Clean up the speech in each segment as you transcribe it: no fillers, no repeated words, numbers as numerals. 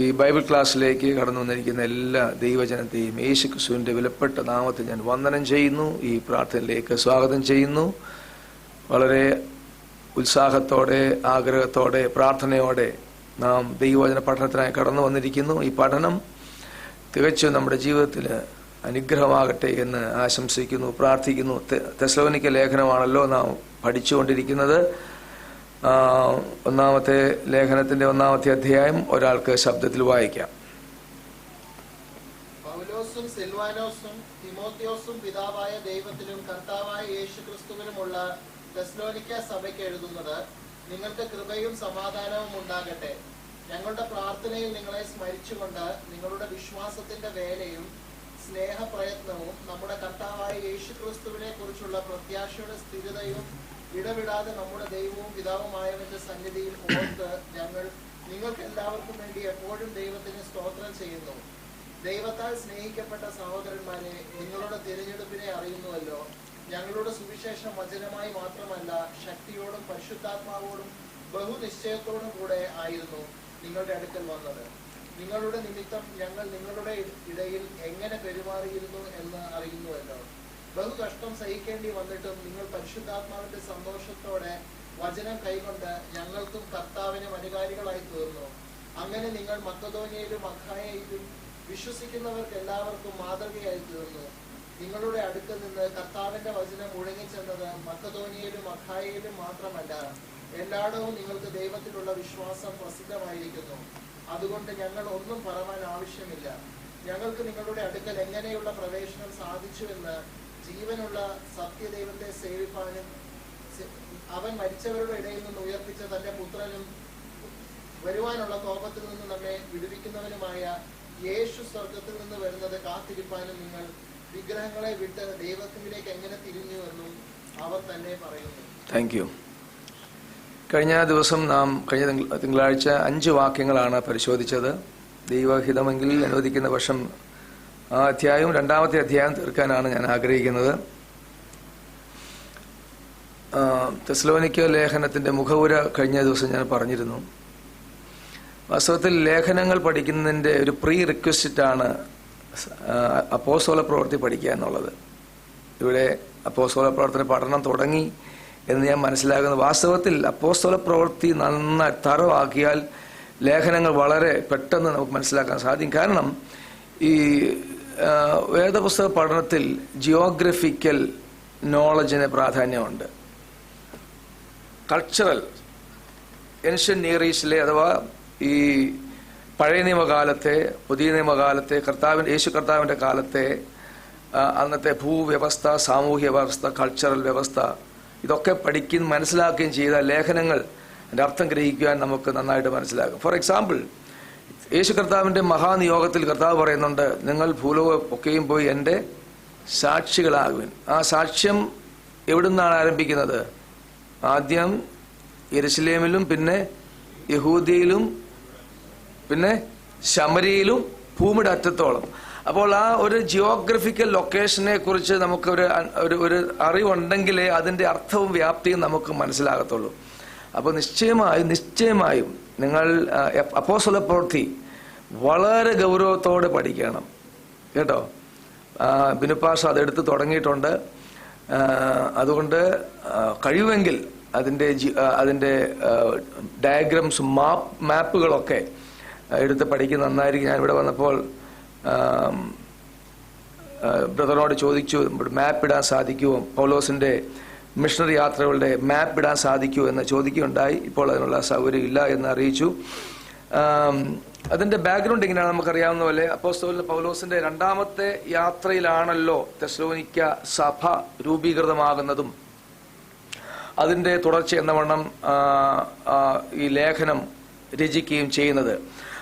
ഈ ബൈബിൾ ക്ലാസ്സിലേക്ക് കടന്നു വന്നിരിക്കുന്ന എല്ലാ ദൈവജനത്തെയും യേശു ക്രിസ്തുവിന്റെ വിലപ്പെട്ട നാമത്തിൽ ഞാൻ വന്ദനം ചെയ്യുന്നു. ഈ പ്രാർത്ഥനയിലേക്ക് സ്വാഗതം ചെയ്യുന്നു. വളരെ ഉത്സാഹത്തോടെ, ആഗ്രഹത്തോടെ, പ്രാർത്ഥനയോടെ നാം ദൈവവചന പഠനത്തിനായി കടന്നു വന്നിരിക്കുന്നു. ഈ പഠനം തികച്ചും നമ്മുടെ ജീവിതത്തിൽ അനുഗ്രഹമാകട്ടെ എന്ന് ആശംസിക്കുന്നു, പ്രാർത്ഥിക്കുന്നു. തെസ്സലോനിക്ക ലേഖനമാണല്ലോ നാം പഠിച്ചുകൊണ്ടിരിക്കുന്നത്. ഒന്നാമത്തെ ലേഖനത്തിന്റെ 1-ാമത്തെ അധ്യായം ഒരാൾക്ക് ശബ്ദത്തിൽ വായിക്കാം. പൗലോസും സിൽവാനോസും തിമോത്തിയോസും പിതാവായ ദൈവത്തിലും കർത്താവായ യേശുക്രിസ്തുവിനുമുള്ള തെസ്സലോനിക്ക സഭയ്ക്ക് എഴുതുന്നത്, നിങ്ങൾക്ക് കൃപയും സമാധാനവും ഉണ്ടാകട്ടെ. ഞങ്ങളുടെ പ്രാർത്ഥനയിൽ നിങ്ങളെ സ്മരിച്ചുകൊണ്ട് നിങ്ങളുടെ വിശ്വാസത്തിന്റെ വേലയും സ്നേഹപ്രയത്നവും നമ്മുടെ കർത്താവായ യേശുക്രിസ്തുവിനെ കുറിച്ചുള്ള പ്രത്യാശയുടെ സ്ഥിരതയും ഇടവിടാതെ നമ്മുടെ ദൈവവും പിതാവുമായവന്റെ സന്നിധിയിൽ ഓർത്ത് ഞങ്ങൾ നിങ്ങൾക്ക് എല്ലാവർക്കും വേണ്ടി എപ്പോഴും ദൈവത്തിന് സ്തോത്രം ചെയ്യുന്നു. ദൈവത്താൽ സ്നേഹിക്കപ്പെട്ട സഹോദരന്മാരെ, നിങ്ങളുടെ തിരഞ്ഞെടുപ്പിനെ അറിയുന്നുവല്ലോ. ഞങ്ങളുടെ സുവിശേഷം വചനമായി മാത്രമല്ല, ശക്തിയോടും പരിശുദ്ധാത്മാവോടും ബഹുനിശ്ചയത്തോടും കൂടെ ആയിരുന്നു നിങ്ങളുടെ അടുക്കൽ വന്നത്. നിങ്ങളുടെ നിമിത്തം ഞങ്ങൾ നിങ്ങളുടെ ഇടയിൽ എങ്ങനെ പെരുമാറിയിരുന്നു എന്ന് അറിയുന്നുവല്ലോ. ബഹുകഷ്ടം സഹിക്കേണ്ടി വന്നിട്ടും നിങ്ങൾ പരിശുദ്ധാത്മാവിന്റെ സന്തോഷത്തോടെ വചനം കൈകൊണ്ട് ഞങ്ങൾക്കും കർത്താവിനും അനുകാരികളായി തീർന്നു. അങ്ങനെ നിങ്ങൾ മക്കദോനിയയിലും അഖായയിലും വിശ്വസിക്കുന്നവർക്ക് എല്ലാവർക്കും മാതൃകയായി തീർന്നു. നിങ്ങളുടെ അടുക്കൽ നിന്ന് കർത്താവിന്റെ വചനം മുഴങ്ങിച്ചെന്നത് മക്കദോനിയയിലും അഖായയിലും മാത്രമല്ല, എല്ലായിടവും നിങ്ങൾക്ക് ദൈവത്തിലുള്ള വിശ്വാസം പ്രസിദ്ധമായിരിക്കുന്നു. അതുകൊണ്ട് ഞങ്ങൾ ഒന്നും പറവാൻ ആവശ്യമില്ല. ഞങ്ങൾക്ക് നിങ്ങളുടെ അടുക്കൽ എങ്ങനെയുള്ള പ്രവേശനം സാധിച്ചുവെന്ന്, ജീവനുള്ള സത്യദൈവത്തെ സേവിപ്പാനും അവൻ മരിച്ചവരുടെ ഇടയിൽ നിന്ന് ഉയർപ്പിച്ച തന്റെ പുത്രനും വരുവാനുള്ള കോപത്തിൽ നിന്ന് നമ്മെ വിടുവിക്കുന്നവനുമായ യേശു സ്വർഗത്തിൽ നിന്ന് വരുന്നത് കാത്തിരിപ്പാനും നിങ്ങൾ വിഗ്രഹങ്ങളെ വിട്ട് ദൈവത്തിലേക്ക് എങ്ങനെ തിരിഞ്ഞുവെന്നും അവർ തന്നെ പറയുന്നു. Thank you. കഴിഞ്ഞ ദിവസം നാം കഴിഞ്ഞ തിങ്കളാഴ്ച 5 വാക്യങ്ങളാണ് പരിശോധിച്ചത്. ദൈവഹിതമെങ്കിൽ അനുവദിക്കുന്ന വർഷം ആ അധ്യായവും 2-ാമത്തെ അധ്യായം തീർക്കാനാണ് ഞാൻ ആഗ്രഹിക്കുന്നത്. തെസ്സലോനിക്ക ലേഖനത്തിന്റെ മുഖവുര കഴിഞ്ഞ ദിവസം ഞാൻ പറഞ്ഞിരുന്നു. വാസ്തവത്തിൽ ലേഖനങ്ങൾ പഠിക്കുന്നതിന്റെ ഒരു പ്രീ റിക്വസ്റ്റാണ് അപ്പോസ്തല പ്രവൃത്തി പഠിക്കുക എന്നുള്ളത്. ഇവിടെ അപ്പോസ്തല പ്രവർത്തന പഠനം തുടങ്ങി എന്ന് ഞാൻ മനസ്സിലാക്കുന്നത്. വാസ്തവത്തിൽ അപ്പോസ്തല പ്രവൃത്തി നന്നായി തറവാക്കിയാൽ ലേഖനങ്ങൾ വളരെ പെട്ടെന്ന് നമുക്ക് മനസ്സിലാക്കാൻ സാധിക്കും. കാരണം ഈ വേദപുസ്തക പഠനത്തിൽ ജിയോഗ്രഫിക്കൽ നോളജിന് പ്രാധാന്യമുണ്ട്. കൾച്ചറൽ, ഏൻഷ്യന്റ് നിയർ ഈസ്റ്റിലെ അഥവാ ഈ പഴയ നിയമകാലത്തെ, പുതിയ നിയമകാലത്തെ, യേശു കർത്താവിന്റെ കാലത്തെ അന്നത്തെ ഭൂവ്യവസ്ഥ, സാമൂഹ്യ വ്യവസ്ഥ, കൾച്ചറൽ വ്യവസ്ഥ, ഇതൊക്കെ പഠിക്കുകയും മനസ്സിലാക്കുകയും ചെയ്ത ലേഖനങ്ങൾ അതിന്റെ അർത്ഥം ഗ്രഹിക്കുവാൻ നമുക്ക് നന്നായിട്ട് മനസ്സിലാക്കും. ഫോർ എക്സാമ്പിൾ, യേശു കർത്താവിന്റെ മഹാനിയോഗത്തിൽ കർത്താവ് പറയുന്നുണ്ട്, നിങ്ങൾ ഭൂലോകം ഒക്കെയും പോയി എൻ്റെ സാക്ഷികളാകുവിൻ. ആ സാക്ഷ്യം എവിടുന്നാണ് ആരംഭിക്കുന്നത്? ആദ്യം യെരുശലേമിലും, പിന്നെ യഹൂദിയയിലും, പിന്നെ ശമരിയിലും, ഭൂമിയുടെ അറ്റത്തോളം. അപ്പോൾ ആ ഒരു ജിയോഗ്രഫിക്കൽ ലൊക്കേഷനെ കുറിച്ച് നമുക്ക് ഒരു അറിവുണ്ടെങ്കിലേ അതിന്റെ അർത്ഥവും വ്യാപ്തിയും നമുക്ക് മനസ്സിലാകത്തുള്ളൂ. അപ്പോൾ നിശ്ചയമായും നിങ്ങൾ അപ്പോസ്തല പ്രവൃത്തി വളരെ ഗൗരവത്തോടെ പഠിക്കണം കേട്ടോ. ബിനുപാഷ അതെടുത്ത് തുടങ്ങിയിട്ടുണ്ട്. അതുകൊണ്ട് കഴിയുമെങ്കിൽ അതിന്റെ ഡയഗ്രാംസും മാപ്പുകളൊക്കെ എടുത്ത് പഠിക്കുന്ന നന്നായിരിക്കും. ഞാനിവിടെ വന്നപ്പോൾ ബ്രദറിനോട് ചോദിച്ചു, മാപ്പ് ഇടാൻ സാധിക്കുമോ, പൗലോസിന്റെ മിഷണറി യാത്രകളുടെ മാപ്പ് ഇടാൻ സാധിക്കുമോ എന്ന് ചോദിക്കുകയുണ്ടായി. ഇപ്പോൾ അതിനുള്ള സൗകര്യം ഇല്ല എന്ന് അറിയിച്ചു. അതിന്റെ ബാക്ക്ഗ്രൗണ്ട് ഇങ്ങനെയാണ്. നമുക്കറിയാവുന്ന പോലെ അപ്പോസ്തലൻ പൗലോസിന്റെ 2-ാമത്തെ യാത്രയിലാണല്ലോ തെസ്സലോനിക്ക സഭ രൂപീകൃതമാകുന്നതും അതിന്റെ തുടർച്ച എന്നവണ്ണം ഈ ലേഖനം രചിക്കുകയും ചെയ്യുന്നത്.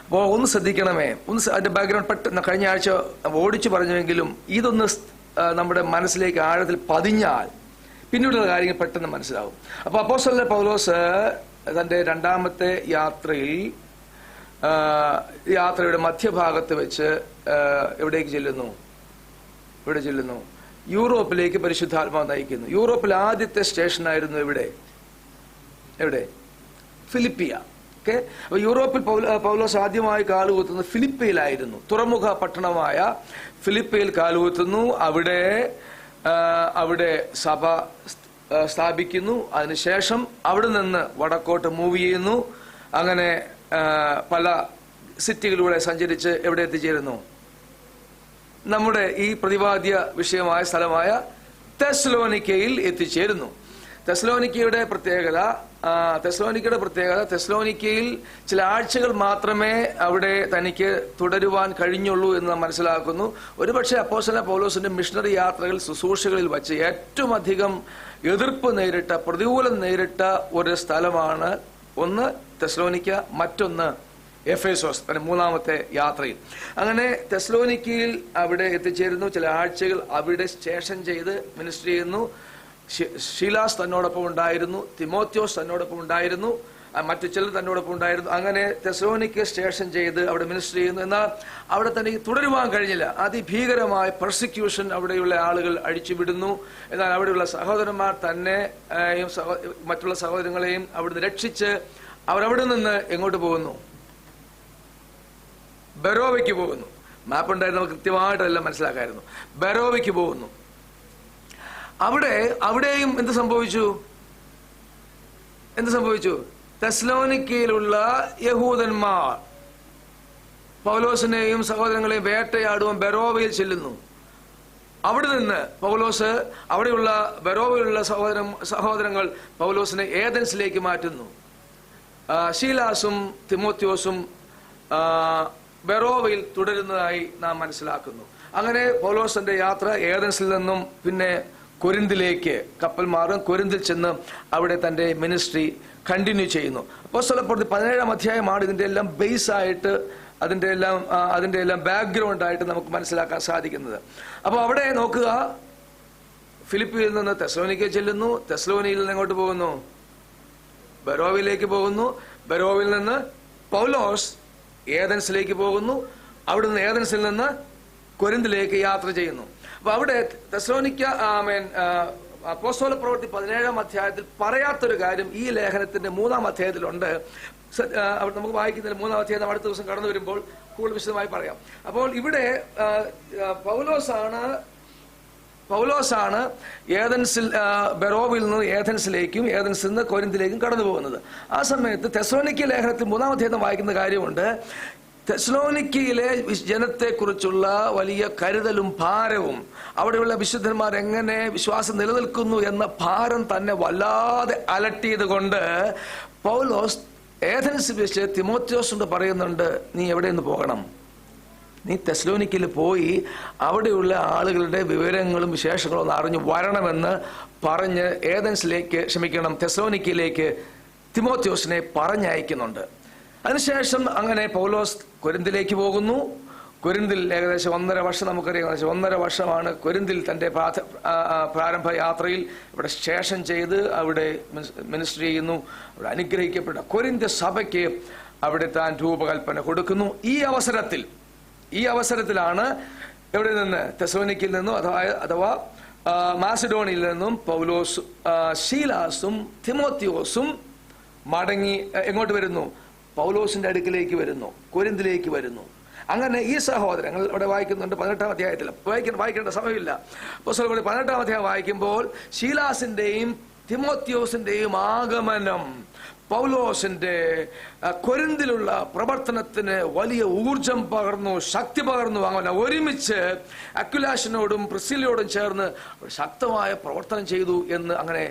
അപ്പോൾ ഒന്ന് ശ്രദ്ധിക്കണമേ, അതിന്റെ ബാക്ക്ഗ്രൗണ്ട് പെട്ടെന്ന് കഴിഞ്ഞ ആഴ്ച ഓടിച്ചു പറഞ്ഞുവെങ്കിലും ഇതൊന്ന് നമ്മുടെ മനസ്സിലേക്ക് ആഴത്തിൽ പതിഞ്ഞാൽ പിന്നീടുള്ള കാര്യങ്ങൾ പെട്ടെന്ന് മനസ്സിലാവും. അപ്പൊ അപ്പോസ്തലൻ പൗലോസ് തന്റെ 2-ാമത്തെ യാത്രയുടെ മധ്യഭാഗത്ത് വെച്ച് എവിടേക്ക് ചെല്ലുന്നു? യൂറോപ്പിലേക്ക് പരിശുദ്ധാത്മാവ് നയിക്കുന്നു. യൂറോപ്പിൽ ആദ്യത്തെ സ്റ്റേഷനായിരുന്നു എവിടെ? ഫിലിപ്പിയ. ഓക്കെ. അപ്പോൾ യൂറോപ്പിൽ പൗലോസ് ആദ്യമായി കാലുകുത്തുന്നത് ഫിലിപ്പയിലായിരുന്നു. തുറമുഖ പട്ടണമായ ഫിലിപ്പയിൽ കാലുകുത്തുന്നു. അവിടെ സഭ സ്ഥാപിക്കുന്നു. അതിനുശേഷം അവിടെ നിന്ന് വടക്കോട്ട് മൂവ് ചെയ്യുന്നു. അങ്ങനെ പല സിറ്റികളിലൂടെ സഞ്ചരിച്ച് എവിടെ എത്തിച്ചേരുന്നു? നമ്മുടെ ഈ പ്രതിപാദ്യ വിഷയമായ സ്ഥലമായ തെസ്സലോനിക്കയിൽ എത്തിച്ചേരുന്നു. തെസ്സലോനിക്കയുടെ പ്രത്യേകത തെസ്സലോനിക്കയിൽ ചില ആഴ്ചകൾ മാത്രമേ അവിടെ തനിക്ക് തുടരുവാൻ കഴിഞ്ഞുള്ളൂ എന്ന് നാം മനസ്സിലാക്കുന്നു. ഒരുപക്ഷെ അപ്പോസ്തലനായ പൗലോസിന്റെ മിഷണറി യാത്രകൾ, ശുശ്രൂഷകളിൽ വച്ച് ഏറ്റവും അധികം എതിർപ്പ് നേരിട്ട, പ്രതികൂലം നേരിട്ട ഒരു സ്ഥലമാണ് ഒന്ന് തെസ്സലോനിക്ക, മറ്റൊന്ന് എഫേസോസ്, മൂന്നാമത്തെ യാത്രയിൽ. അങ്ങനെ തെസ്സലോനിക്കയിൽ അവിടെ എത്തിച്ചേരുന്നു. ചില ആഴ്ചകൾ അവിടെ സ്റ്റേഷൻ ചെയ്ത് മിനിസ്റ്റർ ചെയ്യുന്നു. ശീലാസ് തന്നോടൊപ്പം ഉണ്ടായിരുന്നു, തിമോത്തിയോസ് തന്നോടൊപ്പം ഉണ്ടായിരുന്നു, മറ്റു ചിലർ തന്നോടൊപ്പം ഉണ്ടായിരുന്നു. അങ്ങനെ തെസ്സലോനിക്ക സ്റ്റേഷൻ ചെയ്ത് അവിടെ മിനിസ്റ്റർ ചെയ്യുന്നു. എന്നാൽ അവിടെ തനിക്ക് തുടരുവാൻ കഴിഞ്ഞില്ല. അതിഭീകരമായ പെർസിക്യൂഷൻ അവിടെയുള്ള ആളുകൾ അഴിച്ചുവിടുന്നു. എന്നാൽ അവിടെയുള്ള സഹോദരന്മാർ തന്നെ മറ്റുള്ള സഹോദരങ്ങളെയും അവിടുന്ന് രക്ഷിച്ച് അവരവിടെ നിന്ന് എങ്ങോട്ട് പോകുന്നു? ബെറോവയ്ക്ക് പോകുന്നു. മാപ്പ് ഉണ്ടായിരുന്നു, നമുക്ക് കൃത്യമായിട്ടെല്ലാം മനസ്സിലാക്കായിരുന്നു. ബെറോവയ്ക്ക് പോകുന്നു. അവിടെയും എന്ത് സംഭവിച്ചു? തെസ്സലോനിക്കയിലുള്ള യഹൂദന്മാർ പൗലോസിനെയും സഹോദരങ്ങളെയും വേട്ടയാടുവാൻ ബെറോവയിൽ ചെല്ലുന്നു. അവിടെ നിന്ന് പൗലോസ്, അവിടെയുള്ള ബെറോവയിലുള്ള സഹോദരങ്ങൾ പൗലോസിനെ ഏഥൻസിലേക്ക് മാറ്റുന്നു. ശീലാസും തിമോത്തിയോസും ബെറോവയിൽ തുടരുന്നതായി നാം മനസ്സിലാക്കുന്നു. അങ്ങനെ പൗലോസിന്റെ യാത്ര ഏഥൻസിൽ നിന്നും പിന്നെ കൊരിന്തിലേക്ക് കപ്പൽ മാറും. കൊരിന്തിൽ ചെന്ന് അവിടെ തന്റെ മിനിസ്ട്രി കണ്ടിന്യൂ ചെയ്യുന്നു. അപ്പോസ്തലപ്രവൃത്തി 17-ാം അധ്യായമാണ് ഇതിന്റെ എല്ലാം ബേസ് ആയിട്ട്, അതിന്റെ എല്ലാം ബാക്ക്ഗ്രൗണ്ട് ആയിട്ട് നമുക്ക് മനസ്സിലാക്കാൻ സാധിക്കുന്നത്. അപ്പോൾ അവിടെ നോക്കുക, ഫിലിപ്പിയിൽ നിന്ന് തെസ്സലോനിക്കയിൽ ചെല്ലുന്നു. തെസ്സലോനിയിൽ നിന്ന് എങ്ങോട്ട് പോകുന്നു? ബെറോവിലേക്ക് പോകുന്നു. ബെറോവിൽ നിന്ന് പൗലോസ് ഏഥൻസിലേക്ക് പോകുന്നു. അവിടുന്ന് ഏഥൻസിൽ നിന്ന് കൊരിന്തിലേക്ക് യാത്ര ചെയ്യുന്നു. അപ്പൊ അവിടെ തെസ്സലോനിക്ക അപ്പോസ്തലപ്രവൃത്തി 17-ാം അധ്യായത്തിൽ പറയാത്തൊരു കാര്യം ഈ ലേഖനത്തിന്റെ 3-ാം അധ്യായത്തിലുണ്ട്. നമുക്ക് വായിക്കുന്നതിൽ 3-ാം അധ്യായം അടുത്ത ദിവസം കടന്നു വരുമ്പോൾ കൂടുതൽ വിശദമായി പറയാം. അപ്പോൾ ഇവിടെ പൗലോസാണ് ഏഥൻസിൽ, ബെറോവിൽ നിന്ന് ഏഥൻസിലേക്കും ഏഥൻസിൽ നിന്ന് കൊരിന്തിലേക്കും കടന്നു പോകുന്നത്. ആ സമയത്ത് തെസ്സലോനിക്ക ലേഖനത്തിൽ 3-ാം അധ്യായം വായിക്കുന്ന കാര്യമുണ്ട്. തെസ്സലോനിക്കയിലെ ജനത്തെക്കുറിച്ചുള്ള വലിയ കരുതലും ഭാരവും, അവിടെയുള്ള വിശുദ്ധന്മാർ എങ്ങനെ വിശ്വാസം നിലനിൽക്കുന്നു എന്ന ഭാരം തന്നെ വല്ലാതെ അലട്ടിയത് കൊണ്ട് പൗലോസ് ഏഥൻസിൽ വെച്ച് തിമോത്തിയോസിനോട് പറയുന്നുണ്ട്, നീ എവിടെ നിന്ന് പോകണം? നീ തെസ്സലോനിക്കയിൽ പോയി അവിടെയുള്ള ആളുകളുടെ വിവരങ്ങളും വിശേഷങ്ങളും ഒന്ന് അറിഞ്ഞു വരണമെന്ന് പറഞ്ഞ് തെസ്സലോനിക്കയിലേക്ക് തിമോത്തിയോസിനെ പറഞ്ഞയക്കുന്നുണ്ട്. അതിനുശേഷം അങ്ങനെ പൗലോസ് കൊരിന്തിലേക്ക് പോകുന്നു. കൊരിന്തിൽ ഏകദേശം 1.5 വർഷം, നമുക്കറിയാം 1.5 വർഷമാണ് കൊരിന്തിൽ തന്റെ പ്രാരംഭ യാത്രയിൽ ഇവിടെ സ്റ്റേഷൻ ചെയ്ത് അവിടെ മിനിസ്റ്റർ ചെയ്യുന്നു. അവിടെ അനുഗ്രഹിക്കപ്പെട്ട കൊരിന്ത്യ സഭയ്ക്ക് അവിടെ താൻ രൂപകൽപ്പന കൊടുക്കുന്നു. ഈ അവസരത്തിലാണ് എവിടെ നിന്ന്? തെസ്സലോനിക്കയിൽ നിന്നും അഥവാ മാസിഡോണിയയിൽ നിന്നും പൗലോസ്, ശീലാസും തിമോത്തിയോസും മടങ്ങി എങ്ങോട്ട് വരുന്നു? പൗലോസിന്റെ അടുക്കിലേക്ക് വരുന്നു, കൊരിന്തിലേക്ക് വരുന്നു. അങ്ങനെ ഈ സഹോദരങ്ങൾ അവിടെ വായിക്കുന്നുണ്ട് 18-ാം അധ്യായത്തിൽ. വായിക്കേണ്ട സമയമില്ല. അപ്പോസ്തലപ്രവൃത്തി 18-ാം അധ്യായം വായിക്കുമ്പോൾ ശീലാസിന്റെയും തിമോത്തിയോസിന്റെയും ആഗമനം പൗലോസിന്റെ കൊരിന്തിലുള്ള പ്രവർത്തനത്തിന് വലിയ ഊർജം പകർന്നു, ശക്തി പകർന്നു. അങ്ങനെ ഒരുമിച്ച് അക്വിലാസിനോടും പ്രിസ്കില്ലയോടും ചേർന്ന് ശക്തമായ പ്രവർത്തനം ചെയ്തു എന്ന് അങ്ങനെ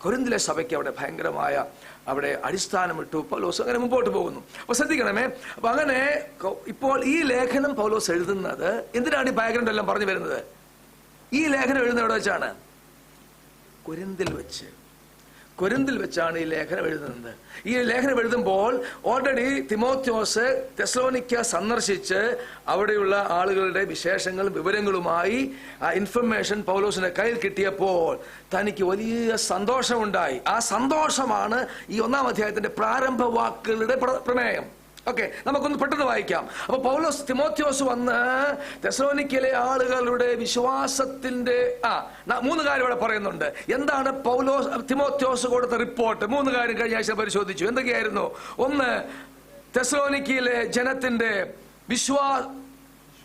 കൊരിന്തിലെ സഭയ്ക്ക് അവിടെ ഭയങ്കരമായ അവിടെ അടിസ്ഥാനമിട്ടു. പൗലോസ് അങ്ങനെ മുമ്പോട്ട് പോകുന്നു. അപ്പൊ ശ്രദ്ധിക്കണമേ. അപ്പൊ അങ്ങനെ ഇപ്പോൾ ഈ ലേഖനം പൗലോസ് എഴുതുന്നത് എന്തിനാണ്? ഈ ബാക്ക്ഗ്രൗണ്ട് എല്ലാം പറഞ്ഞു വരുന്നത്. ഈ ലേഖനം എഴുതുന്നത് എവിടെ വെച്ചാണ്? കൊരിന്തിൽ വെച്ചാണ് ഈ ലേഖനം എഴുതുന്നത്. ഈ ലേഖനം എഴുതുമ്പോൾ ഓൾറെഡി തിമോത്തിയോസ് തെസ്സലോനിക്ക സന്ദർശിച്ച് അവിടെയുള്ള ആളുകളുടെ വിശേഷങ്ങളും വിവരങ്ങളുമായി ആ ഇൻഫർമേഷൻ പൗലോസിന്റെ കയ്യിൽ കിട്ടിയപ്പോൾ തനിക്ക് വലിയ സന്തോഷമുണ്ടായി. ആ സന്തോഷമാണ് ഈ 1-ാം അധ്യായത്തിന്റെ പ്രാരംഭ വാക്കുകളുടെ പ്രമേയം. ഓക്കെ, നമുക്കൊന്ന് പെട്ടെന്ന് വായിക്കാം. അപ്പൊ പൗലോസ് തിമോത്തിയോസ് വന്ന് തെസ്സലോനിക്കയിലെ ആളുകളുടെ വിശ്വാസത്തിന്റെ 3 കാര്യം ഇവിടെ പറയുന്നുണ്ട്. എന്താണ് തിമോത്തിയോസ് കൊടുത്ത റിപ്പോർട്ട്? 3 കാര്യം കഴിഞ്ഞ ആഴ്ച പരിശോധിച്ചു. എന്തൊക്കെയായിരുന്നു? 1, തെസ്സലോനിക്കയിലെ ജനത്തിന്റെ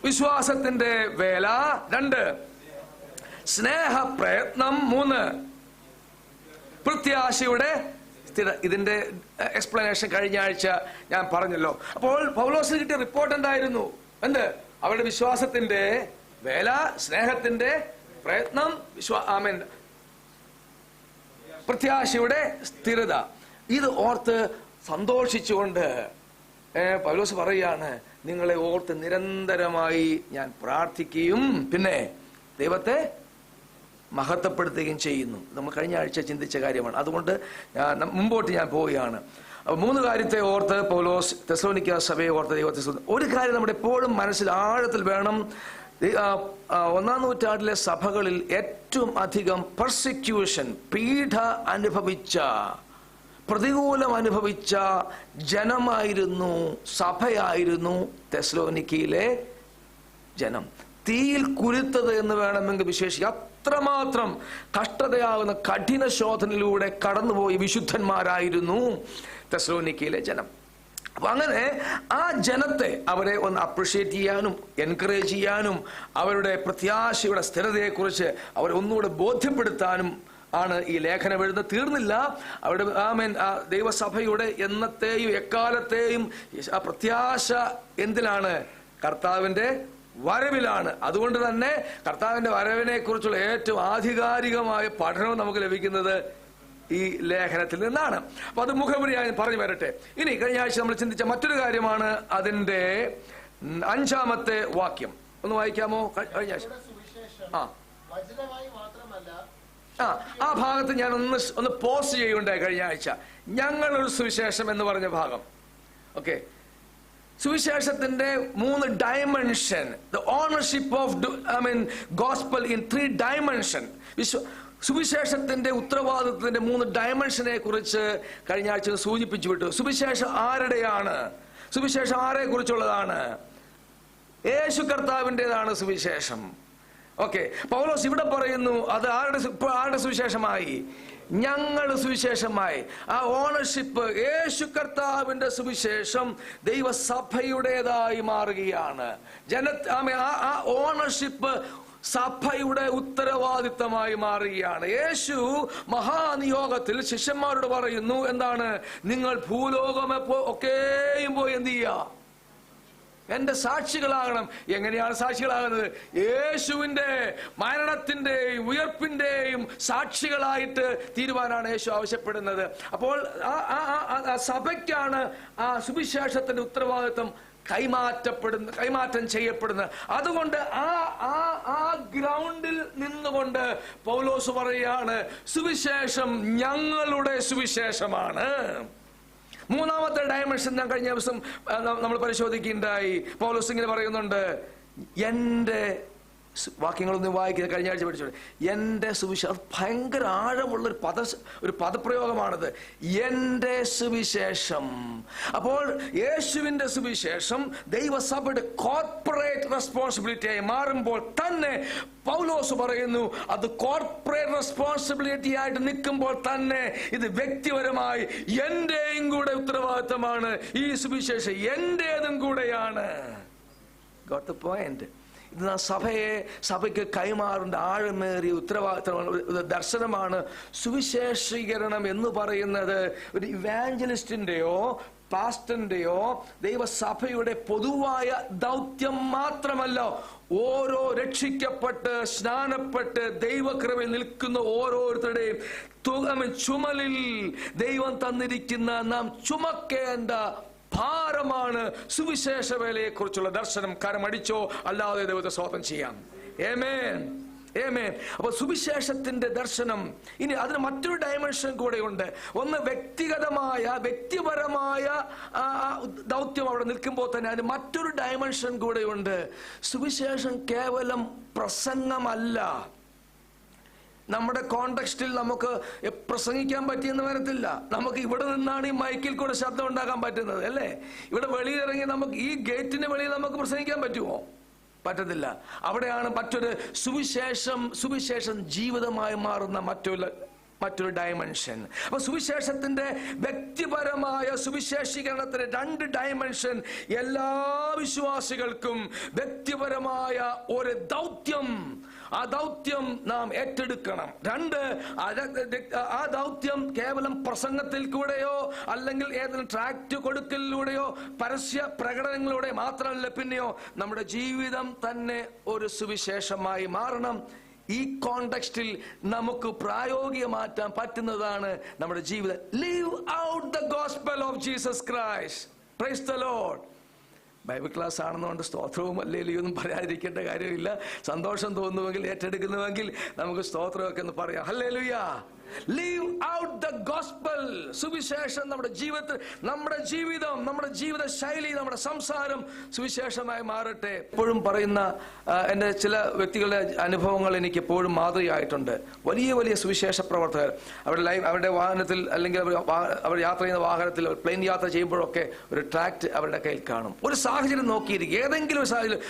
വിശ്വാസത്തിന്റെ വേല. 2, സ്നേഹ പ്രയത്നം. 3, പ്രത്യാശയുടെ സ്ഥിര. ഇതിന്റെ എക്സ്പ്ലനേഷൻ കഴിഞ്ഞ ആഴ്ച ഞാൻ പറഞ്ഞല്ലോ. അപ്പോൾ പൗലോസിന് കിട്ടിയ റിപ്പോർട്ട് എന്തായിരുന്നു? അവരുടെ വിശ്വാസത്തിന്റെ വേല, സ്നേഹത്തിന്റെ പ്രയത്നം, പ്രത്യാശയുടെ സ്ഥിരത. ഇത് ഓർത്ത് സന്തോഷിച്ചുകൊണ്ട് പൗലോസ് പറയുകയാണ്, നിങ്ങളെ ഓർത്ത് നിരന്തരമായി ഞാൻ പ്രാർത്ഥിക്കുകയും പിന്നെ ദൈവത്തെ മഹത്വപ്പെടുത്തുകയും ചെയ്യുന്നു. നമ്മൾ കഴിഞ്ഞ ആഴ്ച ചിന്തിച്ച കാര്യമാണ്. അതുകൊണ്ട് മുമ്പോട്ട് ഞാൻ പോവുകയാണ്. 3 കാര്യത്തെ ഓർത്ത് പൗലോസ് തെസ്സലോനിക്ക സഭയെ ഓർത്ത് ദൈവത്തെ. ഒരു കാര്യം നമ്മുടെ എപ്പോഴും മനസ്സിൽ ആഴത്തിൽ വേണം. 1-ാം നൂറ്റാണ്ടിലെ സഭകളിൽ ഏറ്റവും അധികം പെർസിക്യൂഷൻ, പീഡ അനുഭവിച്ച, പ്രതികൂലം അനുഭവിച്ച ജനമായിരുന്നു, സഭയായിരുന്നു തെസ്സലോനിക്കയിലെ ജനം. തീയിൽ കുരുത്തത് എന്ന് വേണമെങ്കിൽ വിശേഷിക്കാം. അത്രമാത്രം കഷ്ടതയാകുന്ന കഠിന ശോധനയിലൂടെ കടന്നുപോയി വിശുദ്ധന്മാരായിരുന്നു തെസ്സലോനിക്കയിലെ ജനം. അപ്പൊ അങ്ങനെ ആ ജനത്തെ, അവരെ ഒന്ന് അപ്രിഷിയേറ്റ് ചെയ്യാനും എൻകറേജ് ചെയ്യാനും അവരുടെ പ്രത്യാശയുടെ സ്ഥിരതയെക്കുറിച്ച് അവരെ ഒന്നുകൂടെ ബോധ്യപ്പെടുത്താനും ആണ് ഈ ലേഖനം എഴുതുന്നത്. തീർന്നില്ല. അവിടെ ദൈവസഭയുടെ എന്നത്തെയും എക്കാലത്തെയും ആ പ്രത്യാശ എന്തിലാണ്? കർത്താവിന്റെ വരവിലാണ്. അതുകൊണ്ട് തന്നെ കർത്താവിന്റെ വരവിനെ കുറിച്ചുള്ള ഏറ്റവും ആധികാരികമായ പഠനവും നമുക്ക് ലഭിക്കുന്നത് ഈ ലേഖനത്തിൽ നിന്നാണ്. അപ്പൊ അത് മുഖമുറിയായി പറഞ്ഞു വരട്ടെ. ഇനി കഴിഞ്ഞ ആഴ്ച നമ്മൾ ചിന്തിച്ച മറ്റൊരു കാര്യമാണ് അതിന്റെ 5-ാമത്തെ വാക്യം. ഒന്ന് വായിക്കാമോ? കഴിഞ്ഞ ആഴ്ച ആ ഭാഗത്ത് ഞാൻ ഒന്ന് പോസ്റ്റ് ചെയ്യുകയുണ്ടായി കഴിഞ്ഞ ആഴ്ച. ഞങ്ങളൊരു സുവിശേഷം എന്ന് പറഞ്ഞ ഭാഗം. ഓക്കെ, സുവിശേഷത്തിന്റെ 3 dimension. The ownership of gospel in 3 dimension. സുവിശേഷത്തിന്റെ ഉത്തരവാദിത്വത്തിന്റെ 3 ഡയമെൻഷനെ കുറിച്ച് കഴിഞ്ഞ ആഴ്ച സൂചിപ്പിച്ചു വിട്ടു. സുവിശേഷം ആരുടെയാണ്? സുവിശേഷം ആരെ കുറിച്ചുള്ളതാണ്? യേശു കർത്താവിൻ്റെതാണ് സുവിശേഷം. ഓക്കെ, പൗലോസ് ഇവിടെ പറയുന്നു അത് ആരുടെ സുവിശേഷമായി? ഞങ്ങൾ സുവിശേഷമായി. ആ ഓണർഷിപ്പ്, യേശു കർത്താവിന്റെ സുവിശേഷം ദൈവസഭയുടേതായി മാറുകയാണ്. ആ ഓണർഷിപ്പ് സഭയുടെ ഉത്തരവാദിത്തമായി മാറുകയാണ്. യേശു മഹാനിയോഗത്തിൽ ശിഷ്യന്മാരോട് പറയുന്നു, എന്താണ്? നിങ്ങൾ ഭൂലോകം ഒക്കെയും പോയി എന്ത് ചെയ്യുക? എന്റെ സാക്ഷികളാകണം. എങ്ങനെയാണ് സാക്ഷികളാകുന്നത്? യേശുവിന്റെ മരണത്തിന്റെയും ഉയർപ്പിന്റെയും സാക്ഷികളായിട്ട് തീരുവാനാണ് യേശു ആവശ്യപ്പെടുന്നത്. അപ്പോൾ ആ സഭയ്ക്കാണ് ആ സുവിശേഷത്തിന്റെ ഉത്തരവാദിത്വം കൈമാറ്റം ചെയ്യപ്പെടുന്നത്. അതുകൊണ്ട് ആ ഗ്രൗണ്ടിൽ നിന്നുകൊണ്ട് പൗലോസ് പറയുകയാണ്, സുവിശേഷം ഞങ്ങളുടെ സുവിശേഷമാണ്. 3-ാമത്തെ ഡയമെൻഷൻ ഞാൻ കഴിഞ്ഞ ദിവസം നമ്മൾ പരിശോധിക്കുകയുണ്ടായി. പൗലോസ് ഇങ്ങനെ പറയുന്നുണ്ട്, എന്റെ വാക്യങ്ങളൊന്നും വായിക്കുന്നത് കഴിഞ്ഞ ആഴ്ച പഠിച്ചോളൂ. എന്റെ സുവിശേഷം. ഭയങ്കര ആഴമുള്ള ഒരു പദപ്രയോഗമാണത്, എന്റെ സുവിശേഷം. അപ്പോൾ യേശുവിന്റെ സുവിശേഷം ദൈവസഭയുടെ കോർപ്പറേറ്റ് റെസ്പോൺസിബിലിറ്റിയായി മാറുമ്പോൾ തന്നെ പൗലോസ് പറയുന്നു, അത് കോർപ്പറേറ്റ് റെസ്പോൺസിബിലിറ്റി ആയിട്ട് നിൽക്കുമ്പോൾ തന്നെ ഇത് വ്യക്തിപരമായി എന്റെയും കൂടെ ഉത്തരവാദിത്തമാണ്. ഈ സുവിശേഷം എന്റേതും കൂടെയാണ്. Got the point? ഇത് സഭയ്ക്ക് കൈമാറേണ്ട ആഴമേറിയ ഉത്തരവാദിത്തമാണ്, ദർശനമാണ്. സുവിശേഷീകരണം എന്ന് പറയുന്നത് ഒരു ഇവാഞ്ചലിസ്റ്റിന്റെയോ പാസ്റ്ററിന്റെയോ ദൈവസഭയുടെ പൊതുവായ ദൗത്യം മാത്രമല്ല. ഓരോ രക്ഷിക്കപ്പെട്ട് സ്നാനപ്പെട്ട് ദൈവകൃപയിൽ നിൽക്കുന്ന ഓരോരുത്തരുടെയും ചുമലിൽ ദൈവം തന്നിരിക്കുന്ന നാം ചുമക്കേണ്ട ഭാരമാണ് സുവിശേഷ വേലയെ കുറിച്ചുള്ള ദർശനം. കരമടിച്ചോ അല്ലാതെ ദൈവത്തെ സ്തോത്രം ചെയ്യാം. ആമേൻ, ആമേൻ. അപ്പൊ സുവിശേഷത്തിന്റെ ദർശനം. ഇനി അതിന് മറ്റൊരു ഡയമെൻഷൻ കൂടെ ഉണ്ട്. ഒന്ന് വ്യക്തിപരമായ ദൗത്യം അവിടെ നിൽക്കുമ്പോൾ തന്നെ അതിന് മറ്റൊരു ഡയമെൻഷൻ കൂടെ ഉണ്ട്. സുവിശേഷം കേവലം പ്രസംഗമല്ല. നമ്മുടെ കോണ്ടെക്സ്റ്റിൽ നമുക്ക് പ്രസംഗിക്കാൻ പറ്റിയെന്ന് വരത്തില്ല. നമുക്ക് ഇവിടെ നിന്നാണ് ഈ മൈക്കിൽ കൂടെ ശബ്ദം ഉണ്ടാക്കാൻ പറ്റുന്നത്, അല്ലേ? ഇവിടെ വെളിയിലിറങ്ങി നമുക്ക് ഈ ഗേറ്റിന് വെളിയിൽ നമുക്ക് പ്രസംഗിക്കാൻ പറ്റുമോ? പറ്റത്തില്ല. അവിടെയാണ് മറ്റൊരു സുവിശേഷം ജീവിതമായി മാറുന്ന മറ്റൊരു ഡയമെൻഷൻ. അപ്പൊ സുവിശേഷത്തിന്റെ വ്യക്തിപരമായ സുവിശേഷീകരണത്തിന്റെ 2 ഡയമെൻഷൻ എല്ലാ വിശ്വാസികൾക്കും വ്യക്തിപരമായ ഒരു ദൗത്യം. ആ ദൗത്യം നാം ഏറ്റെടുക്കണം. 2, ആ ദൗത്യം കേവലം പ്രസംഗത്തിൽ കൂടെയോ അല്ലെങ്കിൽ ഏതെങ്കിലും ട്രാക്ട് കൊടുക്കലിലൂടെയോ പരസ്യ പ്രകടനങ്ങളിലൂടെ മാത്രമല്ല, പിന്നെയോ നമ്മുടെ ജീവിതം തന്നെ ഒരു സുവിശേഷമായി മാറണം. ഈ കോണ്ടെക്സ്റ്റിൽ നമുക്ക് പ്രായോഗികമാക്കാൻ പറ്റുന്നതാണ് നമ്മുടെ ജീവിതം. Live out the gospel of Jesus Christ. Praise the Lord. Bible class ആണെന്നുകൊണ്ട് സ്തോത്രവും ഹല്ലേലൂയൊന്നും പറയാതിരിക്കേണ്ട കാര്യമില്ല. സന്തോഷം തോന്നുമെങ്കിൽ, ഏറ്റെടുക്കുന്നുവെങ്കിൽ നമുക്ക് സ്തോത്രമൊക്കെ ഒന്ന് പറയാം. Hallelujah. Live out the gospel. സുവിശേഷം നമ്മുടെ ജീവിതത്തിൽ, നമ്മുടെ ജീവിതം, നമ്മുടെ ജീവിത ശൈലി, നമ്മുടെ സംസാരം സുവിശേഷമായി മാറട്ടെ. എപ്പോഴും പറയുന്ന എൻ്റെ ചില വ്യക്തികളുടെ അനുഭവങ്ങൾ എനിക്ക് എപ്പോഴും മാതൃകയായിട്ടുണ്ട്. വലിയ വലിയ സുവിശേഷ പ്രവർത്തകർ അവരുടെ വാഹനത്തിൽ അല്ലെങ്കിൽ അവർ യാത്ര ചെയ്യുന്ന വാഹനത്തിൽ, പ്ലെയിൻ യാത്ര ചെയ്യുമ്പോഴൊക്കെ ഒരു ട്രാക്ട് അവരുടെ കയ്യിൽ കാണും. ഒരു സാഹചര്യം നോക്കിയിരിക്കും, ഏതെങ്കിലും ഒരു സാഹചര്യം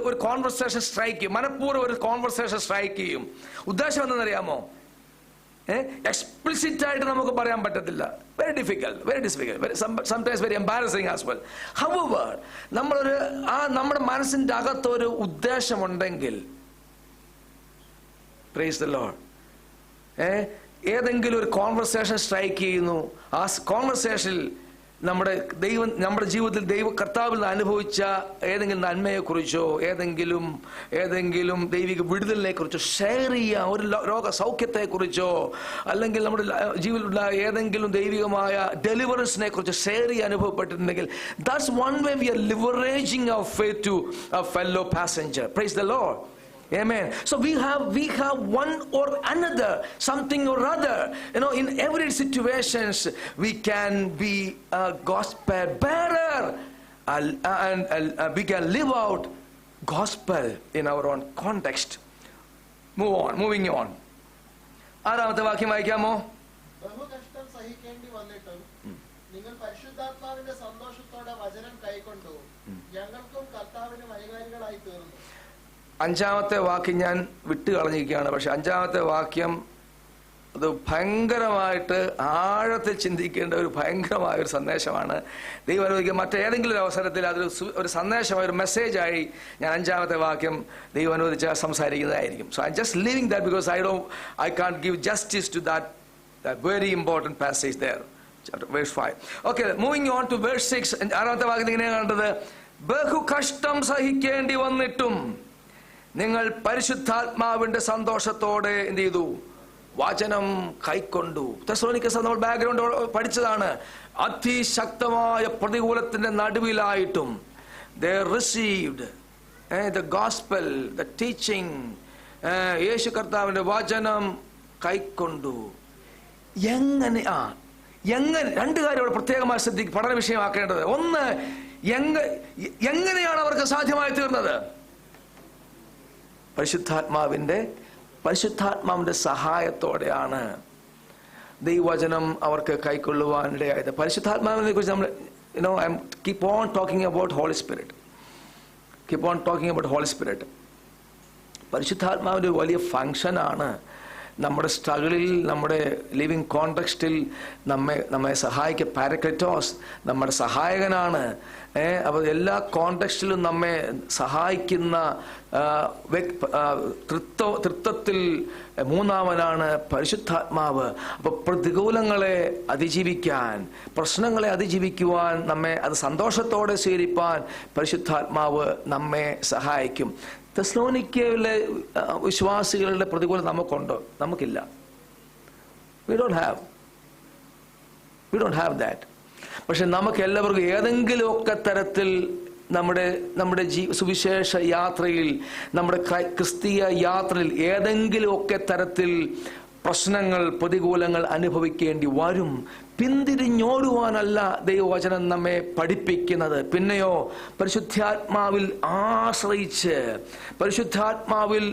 ഒരു കോൺവെർസേഷൻ സ്ട്രൈക്ക് ചെയ്യും, മനഃപൂർവ്വം ഒരു കോൺവെർസേഷൻ സ്ട്രൈക്ക് ചെയ്യും. ഉദ്ദേശം എന്തെന്നറിയാമോ? എക്സ്പ്ലിസിറ്റ് ആയിട്ട് നമുക്ക് പറയാൻ പറ്റത്തില്ല. Very difficult, sometimes very embarrassing as well. However നമ്മുടെ മനസ്സിന്റെ അകത്തൊരു ഉദ്ദേശമുണ്ടെങ്കിൽ, പ്രൈസ് ദി ലോർഡ്, ഏതെങ്കിലും ഒരു കോൺവെർസേഷൻ സ്ട്രൈക്ക് ചെയ്യുന്നു, ആ കോൺവെർസേഷനിൽ നമ്മുടെ ജീവിതത്തിൽ കർത്താവിൽ നിന്ന് അനുഭവിച്ച ഏതെങ്കിലും നന്മയെക്കുറിച്ചോ ഏതെങ്കിലും ദൈവിക വിടുതലിനെ കുറിച്ചോ ഷെയർ ചെയ്യാം. ഒരു രോഗസൗഖ്യത്തെക്കുറിച്ചോ അല്ലെങ്കിൽ നമ്മുടെ ജീവിതത്തിലുള്ള ഏതെങ്കിലും ദൈവികമായ ഡെലിവറൻസിനെ കുറിച്ച് ഷെയർ ചെയ്യാൻ അനുഭവപ്പെട്ടിട്ടുണ്ടെങ്കിൽ, that's one way we are leveraging our faith to a fellow passenger. Praise the Lord. Amen. So we have one or another, something or other. In every situations we can be a gospel bearer and we can live out gospel in our own context. Moving on. ആറാമത്തെ വാക്യം വായിക്കാമോ? ബഹുകഷ്ടം സഹിക്കേണ്ടി വന്നിട്ടും നിങ്ങൾ പരിശുദ്ധാത്മാവിന്റെ സന്തോഷത്തോടെ വചനം കൈക്കൊണ്ടു ഞങ്ങൾക്കും കർത്താവിനും അനുകാരികളായി തീർന്നു. 5ാമത്തെ വാക്യം ഞാൻ വിട്ടുകളഞ്ഞിരിക്കുകയാണ്. പക്ഷെ 5ാമത്തെ വാക്യം അത് ഭയങ്കരമായിട്ട് ആഴത്തിൽ ചിന്തിക്കേണ്ട ഒരു ഭയങ്കരമായ ഒരു സന്ദേശമാണ്. ദൈവം അനുവദിക്കുക മറ്റേതെങ്കിലും ഒരു അവസരത്തിൽ അതൊരു സന്ദേശമായ ഒരു മെസ്സേജായി ഞാൻ 5ാമത്തെ വാക്യം ദൈവം അനുവദിച്ചാൽ സംസാരിക്കുന്നതായിരിക്കും. So I just leaving that because I can't give justice to that very important passage there. Verse 5. Okay, moving on to verse 6. 6ാമത്തെ വാക്യത്തിൽ ഇങ്ങനെയാണ് കണ്ടത്: ബഹു കഷ്ടം സഹിക്കേണ്ടി വന്നിട്ടും നിങ്ങൾ പരിശുദ്ധാത്മാവിന്റെ സന്തോഷത്തോടെ എന്ത് ചെയ്തു? വചനം കൈക്കൊണ്ടു. തെസ്സലോനിക്ക നമ്മൾ ബാക്ക്ഗ്രൗണ്ട് പഠിച്ചതാണ്. അതിശക്തമായ പ്രതികൂലത്തിന്റെ നടുവിലായിട്ടും they received the gospel, the teaching. യേശു കർത്താവിന്റെ വചനം കൈക്കൊണ്ടു. എങ്ങനെ 2 കാര്യം അവിടെ പ്രത്യേകമായി പഠന വിഷയമാക്കേണ്ടത്. ഒന്ന്, എങ്ങനെയാണ് അവർക്ക് സാധ്യമായി തീർന്നത്? പരിശുദ്ധാത്മാവിന്റെ സഹായത്തോടെയാണ് ദൈവവചനം അവർക്ക് കൈക്കൊള്ളുവാനിടയായത്. പരിശുദ്ധാത്മാവിനെ കുറിച്ച് നമ്മൾ keep on talking about Holy Spirit. പരിശുദ്ധാത്മാവിന്റെ വലിയ ഫങ്ഷനാണ് നമ്മുടെ സ്ട്രഗിളിൽ, നമ്മുടെ ലിവിങ് കോണ്ടെക്സ്റ്റിൽ നമ്മെ സഹായിക്കുക. പാരക്ലിറ്റോസ് നമ്മുടെ സഹായകനാണ്. അപ്പോൾ എല്ലാ കോണ്ടെക്സ്റ്റിലും നമ്മെ സഹായിക്കുന്ന തൃത്വത്തിൽ 3ാമനാണ് പരിശുദ്ധാത്മാവ്. അപ്പോൾ പ്രതികൂലങ്ങളെ അതിജീവിക്കാൻ, പ്രശ്നങ്ങളെ അതിജീവിക്കുവാൻ, നമ്മെ അത് സന്തോഷത്തോടെ സ്വീകരിപ്പാൻ പരിശുദ്ധാത്മാവ് നമ്മെ സഹായിക്കും. തെസ്സലോനിക്കയിലെ വിശ്വാസികളുടെ പ്രതികൂലം നമുക്കുണ്ടോ? നമുക്കില്ല. We don't have that. പക്ഷെ നമുക്ക് എല്ലാവർക്കും ഏതെങ്കിലുമൊക്കെ തരത്തിൽ നമ്മുടെ സുവിശേഷ യാത്രയിൽ, നമ്മുടെ ക്രിസ്തീയ യാത്രയിൽ ഏതെങ്കിലുമൊക്കെ തരത്തിൽ പ്രശ്നങ്ങൾ, പ്രതികൂലങ്ങൾ അനുഭവിക്കേണ്ടി വരും. പിന്തിരിഞ്ഞോടുവാനല്ല ദൈവവചനം നമ്മെ പഠിപ്പിക്കുന്നത്. പിന്നെയോ പരിശുദ്ധാത്മാവിൽ ആശ്രയിച്ച്, പരിശുദ്ധാത്മാവിൽ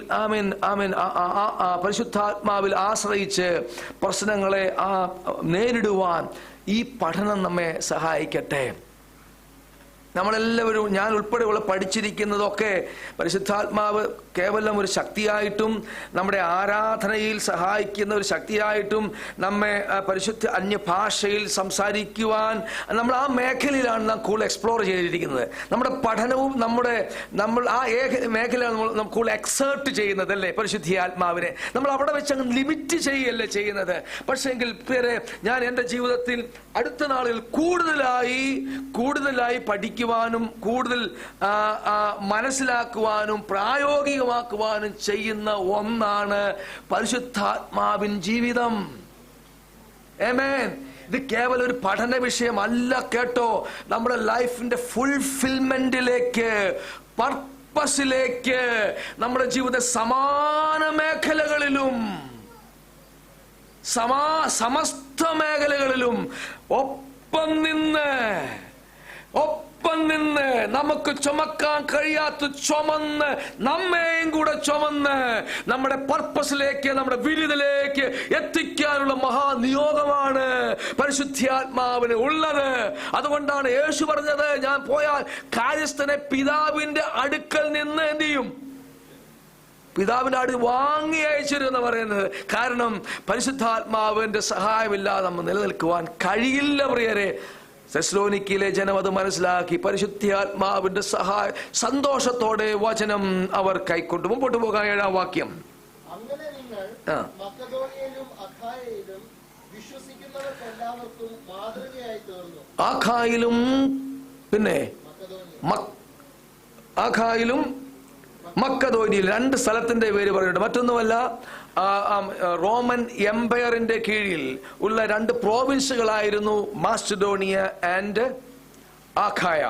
ആശ്രയിച്ച് പ്രശ്നങ്ങളെ നേരിടുവാൻ ഈ പഠനം നമ്മെ സഹായിക്കട്ടെ. നമ്മളെല്ലാവരും, ഞാൻ ഉൾപ്പെടെയുള്ള പഠിച്ചിരിക്കുന്നതൊക്കെ പരിശുദ്ധാത്മാവ് കേവലം ഒരു ശക്തിയായിട്ടും നമ്മുടെ ആരാധനയിൽ സഹായിക്കുന്ന ഒരു ശക്തിയായിട്ടും നമ്മെ പരിശുദ്ധ അന്യഭാഷയിൽ സംസാരിക്കുവാൻ നമ്മൾ ആ മേഖലയിലാണ് നാം കൂടുതൽ എക്സ്പ്ലോർ ചെയ്തിരിക്കുന്നത്. നമ്മുടെ പഠനവും നമ്മൾ ആ മേഖലയാണ് നമ്മൾ കൂടുതൽ എക്സേർട്ട് ചെയ്യുന്നത് അല്ലേ. പരിശുദ്ധാത്മാവിനെ നമ്മൾ അവിടെ വെച്ച് അങ്ങ് ലിമിറ്റ് ചെയ്യല്ലേ ചെയ്യുന്നത്. പക്ഷേ എങ്കിൽ പേരെ ഞാൻ എൻ്റെ ജീവിതത്തിൽ അടുത്ത നാളുകളിൽ കൂടുതലായി പഠിക്കുവാനും കൂടുതൽ മനസ്സിലാക്കുവാനും പ്രായോഗികമാക്കുവാനും ചെയ്യുന്ന ഒന്നാണ് പരിശുദ്ധാത്മാവിൻ ജീവിതം. ആമേൻ. ഇത് കേവലം ഒരു പഠന വിഷയമല്ല കേട്ടോ. നമ്മുടെ ലൈഫിന്റെ ഫുൾഫിൽമെന്റിലേക്ക്, പർപ്പസിലേക്ക്, നമ്മുടെ ജീവിത സമാന മേഖലകളിലും സമസ്ത മേഖലകളിലും ഒപ്പം നിന്ന് നമുക്ക് ചുമക്കാൻ കഴിയാത്ത ചുമന്ന് നമ്മെയും കൂടെ ചുമന്ന് നമ്മുടെ പർപ്പസിലേക്ക്, നമ്മുടെ വിരുദിലേക്ക് എത്തിക്കാനുള്ള മഹാനിയോഗമാണ് പരിശുദ്ധാത്മാവിന് ഉള്ളത്. അതുകൊണ്ടാണ് യേശു പറഞ്ഞത്, ഞാൻ പോയാൽ കാര്യസ്ഥനെ പിതാവിന്റെ അടുക്കൽ നിന്ന് എന്ത് ചെയ്യും? പിതാവിന്റെ അടുത്ത് വാങ്ങി അയച്ചിരുന്ന് പറയുന്നത്. കാരണം പരിശുദ്ധാത്മാവിന്റെ സഹായമില്ലാതെ നമ്മൾ നിലനിൽക്കുവാൻ കഴിയില്ല പ്രിയരെ. തെസ്സലോനിക്കയിലെ ജനം അത് മനസ്സിലാക്കി പരിശുദ്ധാത്മാവിന്റെ സന്തോഷത്തോടെ വചനം അവർ കൈക്കൊണ്ടു. മുമ്പോട്ട് പോകാൻ 7-ാം വാക്യം. അങ്ങനെ നിങ്ങൾ മക്കെദോന്യയിലും അഖായയിലും വിശ്വസിക്കുന്നവർക്കെല്ലാവർക്കും മാതൃകയായി തീർന്നു. ആഖായിലും പിന്നെ ആഖായിലും മക്കദോനിയിൽ 2 സ്ഥലത്തിന്റെ പേര് പറയുന്നുണ്ട്. മറ്റൊന്നുമല്ല, റോമൻ എംപയറിന്റെ കീഴിൽ ഉള്ള 2 പ്രോവിൻസുകളായിരുന്നു മാസിഡോണിയ ആൻഡ് ആഖായ.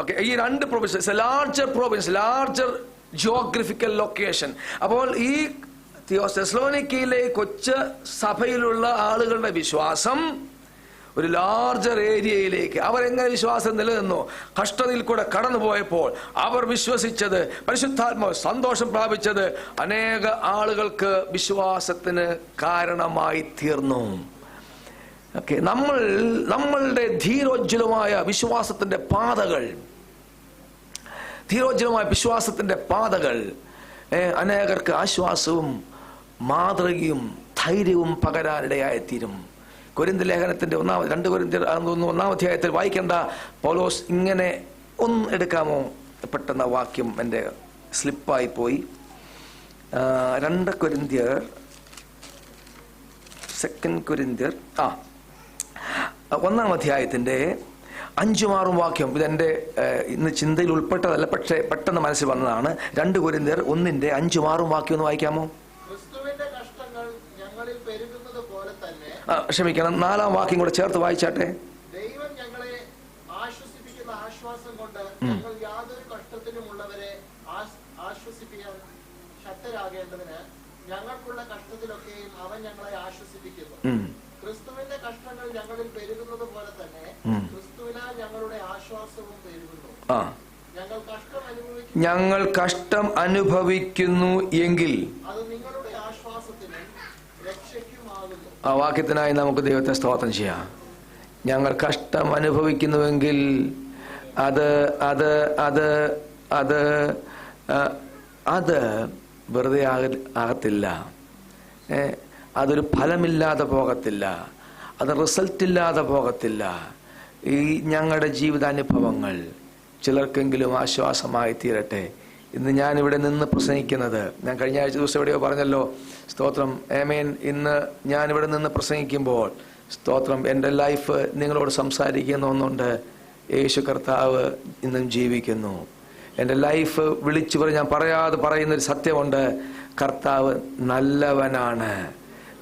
ഓക്കെ, ഈ 2 province larger province, larger geographical location. അപ്പോൾ ഈ തെസ്സലോനിക്കയിലെ കൊച്ചു സഭയിലുള്ള ആളുകളുടെ വിശ്വാസം ഒരു ലാർജർ ഏരിയയിലേക്ക് അവരെങ്ങനെ വിശ്വാസം നിലനിന്നു? കഷ്ടതയിൽ കൂടെ കടന്നുപോയപ്പോൾ അവർ വിശ്വസിച്ചത്, പരിശുദ്ധാത്മാവ് സന്തോഷം പ്രാപിച്ചത് അനേക ആളുകൾക്ക് വിശ്വാസത്തിന് കാരണമായി തീർന്നു. ഓക്കെ, നമ്മളുടെ ധീരോജ്വലമായ വിശ്വാസത്തിന്റെ പാതകൾ അനേകർക്ക് ആശ്വാസവും മാതൃകയും ധൈര്യവും പകരാനിടയായിത്തീരും. കൊരിന്ത്യർ ലേഖനത്തിന്റെ 2 കൊരിന്ത്യർ 1-ാം അധ്യായത്തിൽ വായിക്കേണ്ട പൗലോസ് ഇങ്ങനെ ഒന്ന് എടുക്കാമോ? പെട്ടെന്ന വാക്യം എൻ്റെ സ്ലിപ്പായി പോയി. 2 കൊരിന്ത്യർ 1-ാം അധ്യായത്തിന്റെ 5-6 വാക്യം. ഇതെന്റെ ഇന്ന് ചിന്തയിൽ ഉൾപ്പെട്ടതല്ല, പക്ഷേ പെട്ടെന്ന് മനസ്സിൽ വന്നതാണ്. 2 കൊരിന്ത്യർ 1-ന്റെ 5-6 വാക്യം ഒന്ന് വായിക്കാമോ? ക്ഷമിക്കണം, 4-ാം വാക്യം കൂടെ ചേർത്ത് വായിച്ചാട്ടെ. ദൈവം ഞങ്ങളെ ആശ്വസിപ്പിക്കുന്ന ആശ്വാസം കൊണ്ട് ഞങ്ങൾ യാതൊരു കഷ്ടത്തിലുമുള്ളവരെ ആശ്വസിപ്പിക്കാൻ ശക്തരാകേണ്ടതിന് ഞങ്ങൾക്കുള്ള കഷ്ടത്തിലൊക്കെയും അവൻ ഞങ്ങളെ ആശ്വസിപ്പിക്കുന്നു. ക്രിസ്തുവിന്റെ കഷ്ടങ്ങൾ ഞങ്ങളിൽ പെരുകുന്നത് പോലെ തന്നെ ക്രിസ്തുവിനാൽ ഞങ്ങളുടെ ആശ്വാസവും പെരുകുന്നു. ഞങ്ങൾ കഷ്ടം അനുഭവിക്കുന്നു എങ്കിൽ അത് നിങ്ങളുടെ ആശ്വാസത്തിനും രക്ഷയ്ക്കുമാകുന്നു. ആ വാക്യത്തിനായി നമുക്ക് ദൈവത്തെ സ്തോത്രം ചെയ്യാം. ഞങ്ങൾ കഷ്ടം അനുഭവിക്കുന്നുവെങ്കിൽ അത് അത് അത് അത് അത് വെറുതെ ആകത്തില്ല. അതൊരു ഫലമില്ലാതെ പോകത്തില്ല, അത് റിസൾട്ട് ഇല്ലാതെ പോകത്തില്ല. ഈ ഞങ്ങളുടെ ജീവിതാനുഭവങ്ങൾ ചിലർക്കെങ്കിലും ആശ്വാസമായി തീരട്ടെ. ഇന്ന് ഞാനിവിടെ നിന്ന് പ്രസംഗിക്കുന്നത്, ഞാൻ കഴിഞ്ഞ ആഴ്ച ദിവസം എവിടെയോ പറഞ്ഞല്ലോ, സ്തോത്രം, ആമേൻ. ഇന്ന് ഞാനിവിടെ നിന്ന് പ്രസംഗിക്കുമ്പോൾ സ്തോത്രം, എൻ്റെ ലൈഫ് നിങ്ങളോട് സംസാരിക്കുന്ന ഒന്നുണ്ട്. യേശു കർത്താവ് ഇന്നും ജീവിക്കുന്നു. എൻ്റെ ലൈഫ് വിളിച്ചു പറഞ്ഞ് ഞാൻ പറയാതെ പറയുന്നൊരു സത്യമുണ്ട്, കർത്താവ് നല്ലവനാണ്.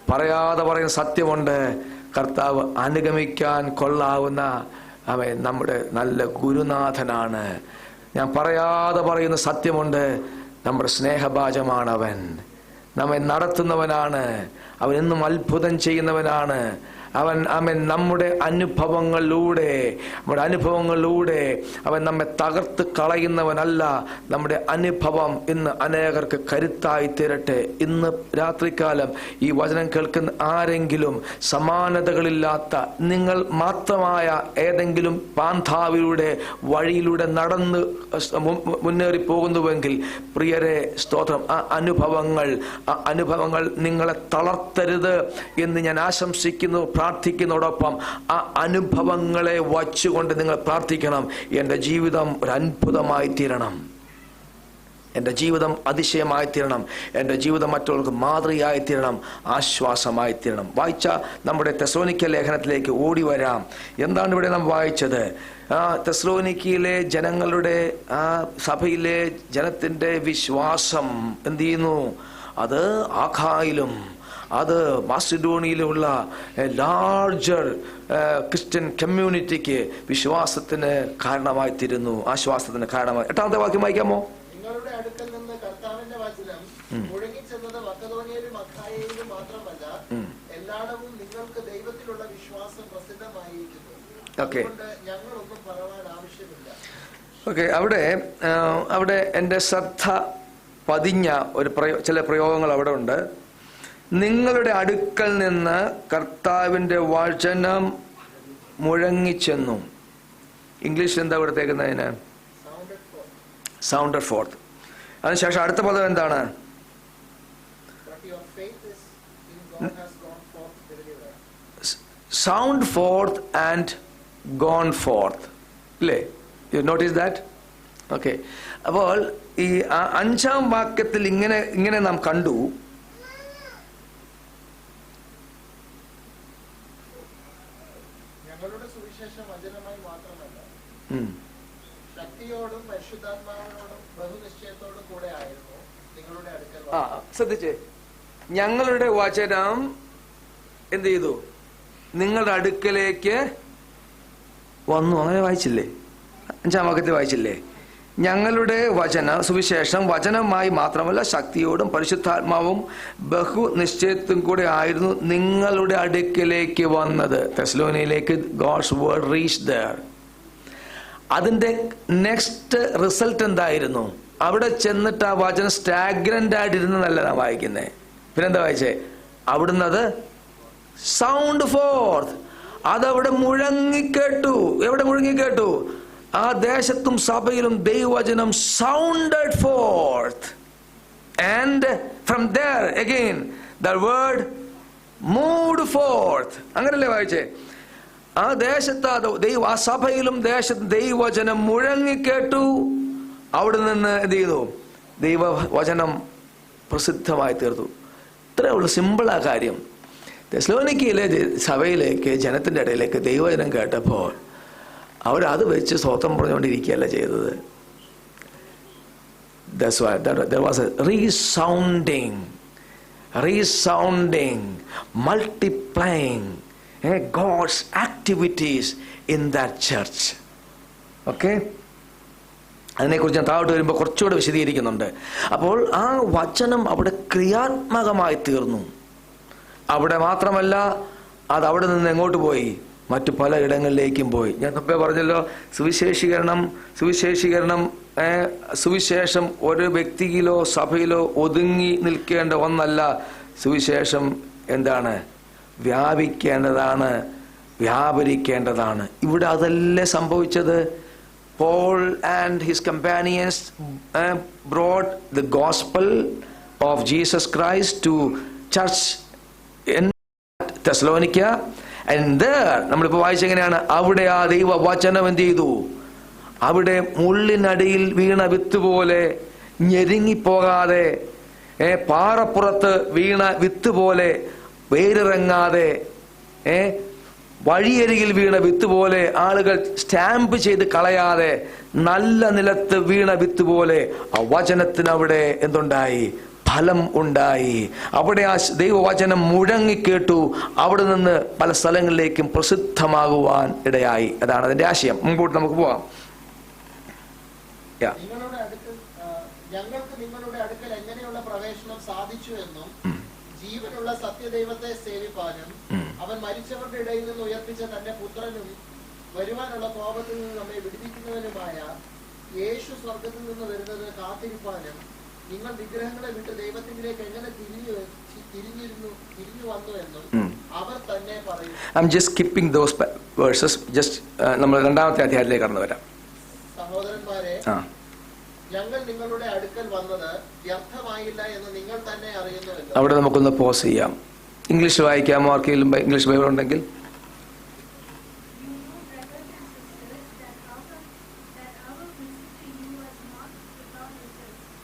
പറയാതെ പറയുന്ന സത്യമുണ്ട്, കർത്താവ് അനുഗമിക്കാൻ കൊള്ളാവുന്ന അവൻ നമ്മുടെ നല്ല ഗുരുനാഥനാണ്. ഞാൻ പറയാതെ പറയുന്ന സത്യമുണ്ട്, നമ്മുടെ സ്നേഹഭാജമാണ് അവൻ, നമ്മെ നടത്തുന്നവനാണ്, അവൻ എന്നും അത്ഭുതം ചെയ്യുന്നവനാണ്, അവൻ നമ്മുടെ അനുഭവങ്ങളിലൂടെ അവൻ നമ്മെ തകർത്ത് കളയുന്നവനല്ല. നമ്മുടെ അനുഭവം ഇന്ന് അനേകർക്ക് കരുത്തായി തീരട്ടെ. ഇന്ന് രാത്രികാലം ഈ വചനം കേൾക്കുന്ന ആരെങ്കിലും സമാനതകളില്ലാത്ത നിങ്ങൾ മാത്രമായ ഏതെങ്കിലും പാന്താവിലൂടെ വഴിയിലൂടെ നടന്ന് മുന്നേറി പോകുന്നുവെങ്കിൽ പ്രിയരെ സ്തോത്രം, ആ അനുഭവങ്ങൾ നിങ്ങളെ തളർത്തരുത് എന്ന് ഞാൻ ആശംസിക്കുന്നു, പ്രാർത്ഥിക്കുന്നതോടൊപ്പം ആ അനുഭവങ്ങളെ വച്ചുകൊണ്ട് നിങ്ങൾ പ്രാർത്ഥിക്കണം. എൻ്റെ ജീവിതം ഒരു അത്ഭുതമായി തീരണം, എൻ്റെ ജീവിതം അതിശയമായി തീരണം, എൻ്റെ ജീവിതം മറ്റുള്ളവർക്ക് മാതൃകയായി തീരണം, ആശ്വാസമായി തീരണം. വായിച്ച നമ്മുടെ തെസ്സലോനിക്ക ലേഖനത്തിലേക്ക് ഓടി വരാം. എന്താണ് ഇവിടെ നാം വായിച്ചത്? തെസ്സലോനിക്കയിലെ ജനങ്ങളുടെ, ആ സഭയിലെ ജനത്തിൻ്റെ വിശ്വാസം എന്ത് ചെയ്യുന്നു? അത് ആഖായിലും അത് മാസിഡോണിയയിലുള്ള ലാർജർ ക്രിസ്ത്യൻ കമ്മ്യൂണിറ്റിക്ക് വിശ്വാസത്തിന് കാരണമായി തീരുന്നു, ആശ്വാസത്തിന് കാരണമായി. 8ാമത്തെ വാക്യം വായിക്കാമോ? നിങ്ങളുടെ അടുക്കൽ നിന്ന് കർത്താവിന്റെ വചനം മുഴങ്ങിച്ചെന്നത് മക്കെദോന്യയിലും അഖായയിലും മാത്രമല്ല, എല്ലായിടവും നിങ്ങൾക്ക് ദൈവത്തിലുള്ള വിശ്വാസം പ്രസിദ്ധമായിരിക്കുന്നു. അതുകൊണ്ട് ഞങ്ങളൊന്നും പറയാൻ ആവശ്യമില്ല. ഓക്കെ, അവിടെ എൻ്റെ ശ്രദ്ധ പതിഞ്ഞ ചില പ്രയോഗങ്ങൾ അവിടെ ഉണ്ട്. നിങ്ങളുടെ അടുക്കൽ നിന്ന് കർത്താവിൻ്റെ വചനം മുഴങ്ങിച്ചെന്നു. ഇംഗ്ലീഷിൽ എന്താ കൊടുത്തേക്കുന്നതിന്? Sounded fourth. അതിനുശേഷം അടുത്ത പദം എന്താണ്? Sound forth and gone forth. ഇല്ലേ? You notice that? ഓക്കെ. അപ്പോൾ ഈ 5ാം വാക്യത്തിൽ ഇങ്ങനെ നാം കണ്ടു. ഞങ്ങളുടെ സുവിശേഷം വചനമായി മാത്രമല്ല, ശക്തിയോടും പരിശുദ്ധാത്മാവിനോടും ബഹുനിശ്ചയത്തോടും കൂടെ ആയിരുന്നു നിങ്ങളുടെ അടുക്കൽ. ശ്രദ്ധിച്ചേ, ഞങ്ങളുടെ വചനം എന്ത് ചെയ്തു? നിങ്ങളുടെ അടുക്കലേക്ക് വന്നു. അങ്ങനെ വായിച്ചില്ലേ? 5ാം വാക്യത്തിൽ വായിച്ചില്ലേ? ഞങ്ങളുടെ സുവിശേഷം വചനമായി മാത്രമല്ല, ശക്തിയോടും പരിശുദ്ധാത്മാവും ബഹുനിശ്ചയത്തും കൂടെ ആയിരുന്നു നിങ്ങളുടെ അടുക്കലേക്ക് വന്നത്. തെസ്സലോനിയയിലേക്ക് ഗോഡ്സ് വേർഡ് റീച്ച്ഡ് ദേർ. അതിന്റെ നെക്സ്റ്റ് റിസൾട്ട് എന്തായിരുന്നു? അവിടെ ചെന്നിട്ട് ആ വചനം സ്റ്റാഗ്നന്റ് ആയിട്ടിരുന്നതല്ല നാം വായിക്കുന്നത്. പിന്നെന്താ വായിച്ചേ? അവിടുന്ന് അത് സൗണ്ട് ഫോർത്ത്, അതവിടെ മുഴങ്ങിക്കേട്ടു. എവിടെ മുഴങ്ങിക്കേട്ടു? ആ ദേശത്തും സഭയിലും ദൈവവചനം sounded fourth. And from there again the word moved forth. അങ്ങനല്ലേ വായിച്ചേ? ആ ദേശത്ത് ആ സഭയിലും ദേശത്തും ദൈവവചനം മുഴങ്ങിക്കേട്ടു. അവിടെ നിന്ന് എന്ത് ചെയ്തു? ദൈവവചനം പ്രസിദ്ധമായി തീർന്നു. ഇത്രേ ഉള്ളൂ, സിമ്പിളാ കാര്യം. തെസ്സലോനിക്കയിലെ സഭയിലേക്ക്, ജനത്തിന്റെ ഇടയിലേക്ക് ദൈവവചനം കേട്ടപ്പോൾ അവരത് വെച്ച് സ്വതം പറഞ്ഞുകൊണ്ടിരിക്കുകയല്ല ചെയ്തത്. That's why there was a resounding, multiplying God's activities in that church. Okay? അതിനെക്കുറിച്ച് ഞാൻ താഴോട്ട് വരുമ്പോൾ കുറച്ചുകൂടെ വിശദീകരിക്കുന്നുണ്ട്. അപ്പോൾ ആ വചനം അവിടെ ക്രിയാത്മകമായി തീർന്നു. അവിടെ മാത്രമല്ല, അത് അവിടെ നിന്ന് എങ്ങോട്ട് പോയി? മറ്റു പല ഇടങ്ങളിലേക്കും പോയി. ഞാൻ മുമ്പേ പറഞ്ഞല്ലോ, സുവിശേഷം ഒരു വ്യക്തിയിലോ സഭയിലോ ഒതുങ്ങി നിൽക്കേണ്ട ഒന്നല്ല. സുവിശേഷം എന്താണ്? വ്യാപിക്കേണ്ടതാണ്, വ്യാപരിക്കേണ്ടതാണ്. ഇവിടെ അതല്ലേ സംഭവിച്ചത്. Paul and his companions brought the gospel of Jesus Christ to church in Thessalonica. And there, നമ്മളിപ്പോൾ വായിച്ചെങ്ങനെയാണ്? അവിടെ ആ ദൈവ വചനം എന്ത് ചെയ്തു? അവിടെ മുള്ളിനടിയിൽ വീണ വിത്ത് പോലെ ഞെരുങ്ങിപ്പോകാതെ, പാറപ്പുറത്ത് വീണ വിത്ത് പോലെ വേരിറങ്ങാതെ, വഴിയരികിൽ വീണ വിത്ത് പോലെ ആളുകൾ സ്റ്റാമ്പ് ചെയ്ത് കളയാതെ, നല്ല നിലത്ത് വീണ വിത്ത് പോലെ ആ വചനത്തിന് അവിടെ എന്തുണ്ടായി? ഫലം ഉണ്ടായി. അവിടെ ആ ദൈവവചനം മുഴങ്ങിക്കേട്ടു. അവിടെ നിന്ന് പല സ്ഥലങ്ങളിലേക്കും പ്രസിദ്ധമാകുവാൻ ഇടയായി. അതാണ് അതിന്റെ ആശയം. മുമ്പോട്ട് നമുക്ക് പോവാം. ഞങ്ങൾക്ക് നിങ്ങളുടെ അടുക്കൽ എങ്ങനെയുള്ള പ്രവേശനം സാധിച്ചു എന്നും ജീവനുള്ള സത്യദൈവത്തെ സേവിപ്പാനും അവൻ മരിച്ചവരുടെ ഇടയിൽ നിന്ന് ഉയർപ്പിച്ച തന്റെ പുത്രനും വരുവാനുള്ള കോപത്തിൽ നിന്ന് നമ്മെ വിടുവിക്കുന്നവനുമായ യേശു സ്വർഗത്തിൽ നിന്ന് വരുന്നത് കാത്തിരിപ്പാനും നിങ്ങൾ വിഗ്രഹങ്ങളെ വിട്ട് ദൈവത്തിലേക്ക് എങ്ങനെ തിരിഞ്ഞു വന്നു എന്നും അവർ തന്നെ പറയും. I'm just skipping those verses. Just നമ്മൾ രണ്ടാമത്തെ അധ്യായത്തിലേക്ക് കടന്നു വരാം. സഹോദരന്മാരെ, ഞങ്ങൾ നിങ്ങളുടെ അടുക്കൽ വന്നത് വ്യർത്ഥമായില്ല എന്ന് നിങ്ങൾ തന്നെ അറിയുന്നുവല്ലോ. അവിടെ നമുക്കൊന്ന് പോസ് ചെയ്യാം. ഇംഗ്ലീഷ് വായിക്കാമോ? ആർക്കെങ്കിലും ഇംഗ്ലീഷ് ബൈബിൾ ഉണ്ടെങ്കിൽ?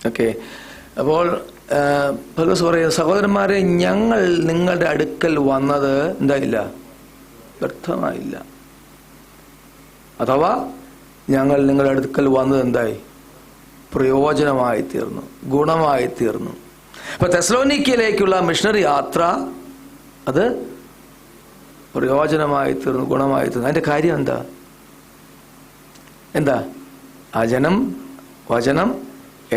ഓക്കെ. അപ്പോൾ പൗലോസ് പറയുന്നത്, സഹോദരന്മാരെ, ഞങ്ങൾ നിങ്ങളുടെ അടുക്കൽ വന്നത് എന്തായില്ല? വ്യർത്ഥമായില്ല. അഥവാ ഞങ്ങൾ നിങ്ങളുടെ അടുക്കൽ വന്നത് എന്തായി? പ്രയോജനമായി തീർന്നു, ഗുണമായി തീർന്നു. അപ്പൊ തെസ്സലോനിക്കയിലേക്കുള്ള മിഷണറി യാത്ര അത് പ്രയോജനമായി തീർന്നു, ഗുണമായി തീർന്നു. അതിന്റെ കാര്യം എന്താ? ആ ജനം വചനം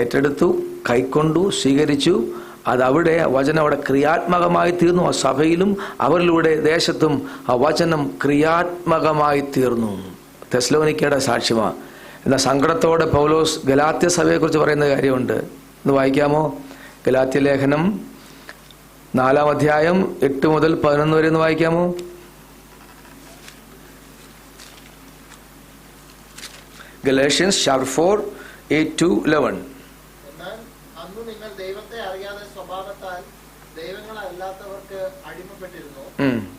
ഏറ്റെടുത്തു, കൈക്കൊണ്ടു, സ്വീകരിച്ചു. അതവിടെ വചനം അവിടെ ക്രിയാത്മകമായി തീർന്നു. ആ സഭയിലും അവരിലൂടെ ദേശത്തും ആ വചനം ക്രിയാത്മകമായി തീർന്നു. തെസ്സലോനിക്കയുടെ സാക്ഷ്യമാണ്. എന്നാൽ സങ്കടത്തോടെ പൗലോസ് ഗലാത്യ സഭയെക്കുറിച്ച് പറയുന്ന കാര്യമുണ്ട്. ഒന്ന് വായിക്കാമോ? ഗലാത്യ ലേഖനം 4-ാം അധ്യായം 8 മുതൽ 11 വരെ ഒന്ന് വായിക്കാമോ? Galatians chapter 4, 8 to 11. എന്നാൽ അന്ന് നിങ്ങൾ ദൈവത്തെ അറിയാതെ സ്വഭാവത്താൽ ദൈവങ്ങളല്ലാത്തവർക്ക് അടിമപ്പെട്ടിരുന്നു.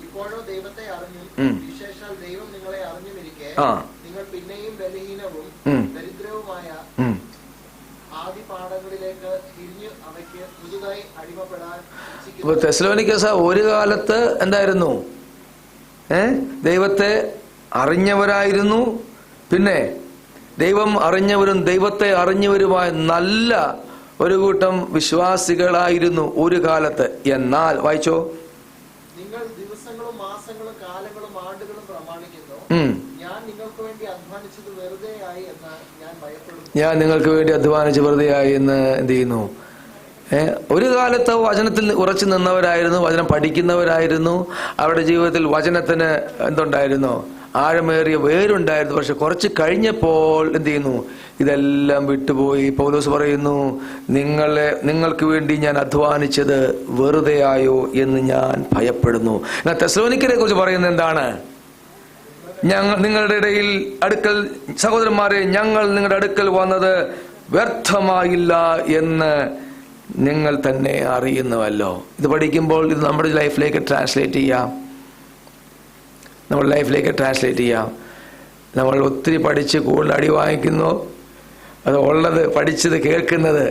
ഇപ്പോഴോ ദൈവത്തെ അറിഞ്ഞും വിശേഷാൽ ദൈവം നിങ്ങളെ അറിഞ്ഞുമിരിക്കെ നിങ്ങൾ പിന്നെയും ബലഹീനവും ദരിദ്രവുമായ ആദിപാഠങ്ങളിലേക്ക് തിരിഞ്ഞ് അവയ്ക്ക് പുതുതായി അടിമപ്പെടാൻ. തെസ്സലോനിക്ക ഒരു കാലത്ത് എന്തായിരുന്നു? ദൈവത്തെ അറിഞ്ഞവരായിരുന്നു. പിന്നെ ദൈവം അറിഞ്ഞവരും ദൈവത്തെ അറിഞ്ഞവരുമായ നല്ല ഒരു കൂട്ടം വിശ്വാസികളായിരുന്നു ഒരു കാലത്ത്. എന്നാൽ വായിച്ചോ, നിങ്ങൾ ദിവസങ്ങളും മാസങ്ങളും കാലങ്ങളും ആണ്ടുകളും പ്രമാണിക്കുന്നു. ഞാൻ നിങ്ങൾക്ക് വേണ്ടി അധ്വാനിച്ചത് വെറുതെയായി എന്ന് ഞാൻ ഭയപ്പെടുന്നു. ഞാൻ നിങ്ങൾക്ക് വേണ്ടി അധ്വാനിച്ച് വെറുതെയായി എന്ന് എന്ത് ചെയ്യുന്നു? ഒരു കാലത്ത് വചനത്തിൽ ഉറച്ചു നിന്നവരായിരുന്നു, വചനം പഠിക്കുന്നവരായിരുന്നു. അവരുടെ ജീവിതത്തിൽ വചനത്തിന് എന്തുണ്ടായിരുന്നു? ആഴമേറിയ വേരുണ്ടായിരുന്നു. പക്ഷെ കുറച്ച് കഴിഞ്ഞപ്പോൾ എന്ത് ചെയ്യുന്നു? ഇതെല്ലാം വിട്ടുപോയി. പൗലോസ് പറയുന്നു, നിങ്ങൾക്ക് വേണ്ടി ഞാൻ അധ്വാനിച്ചത് വെറുതെയായോ എന്ന് ഞാൻ ഭയപ്പെടുന്നു. എന്നാൽ തെസ്സലോനിക്കരെ കുറിച്ച് പറയുന്നത് എന്താണ്? നിങ്ങളുടെ ഇടയിൽ അടുക്കൽ, സഹോദരന്മാരെ, ഞങ്ങൾ നിങ്ങളുടെ അടുക്കൽ വന്നത് വ്യർത്ഥമായില്ല എന്ന് നിങ്ങൾ തന്നെ അറിയുന്നുവല്ലോ. ഇത് പഠിക്കുമ്പോൾ ഇത് നമ്മുടെ ലൈഫിലേക്ക് ട്രാൻസ്ലേറ്റ് ചെയ്യാം. നമ്മൾ ഒത്തിരി പഠിച്ച് കൂടുതൽ അടി വാങ്ങിക്കുന്നു. അത് ഉള്ളത് പഠിച്ചത് കേൾക്കുന്നത്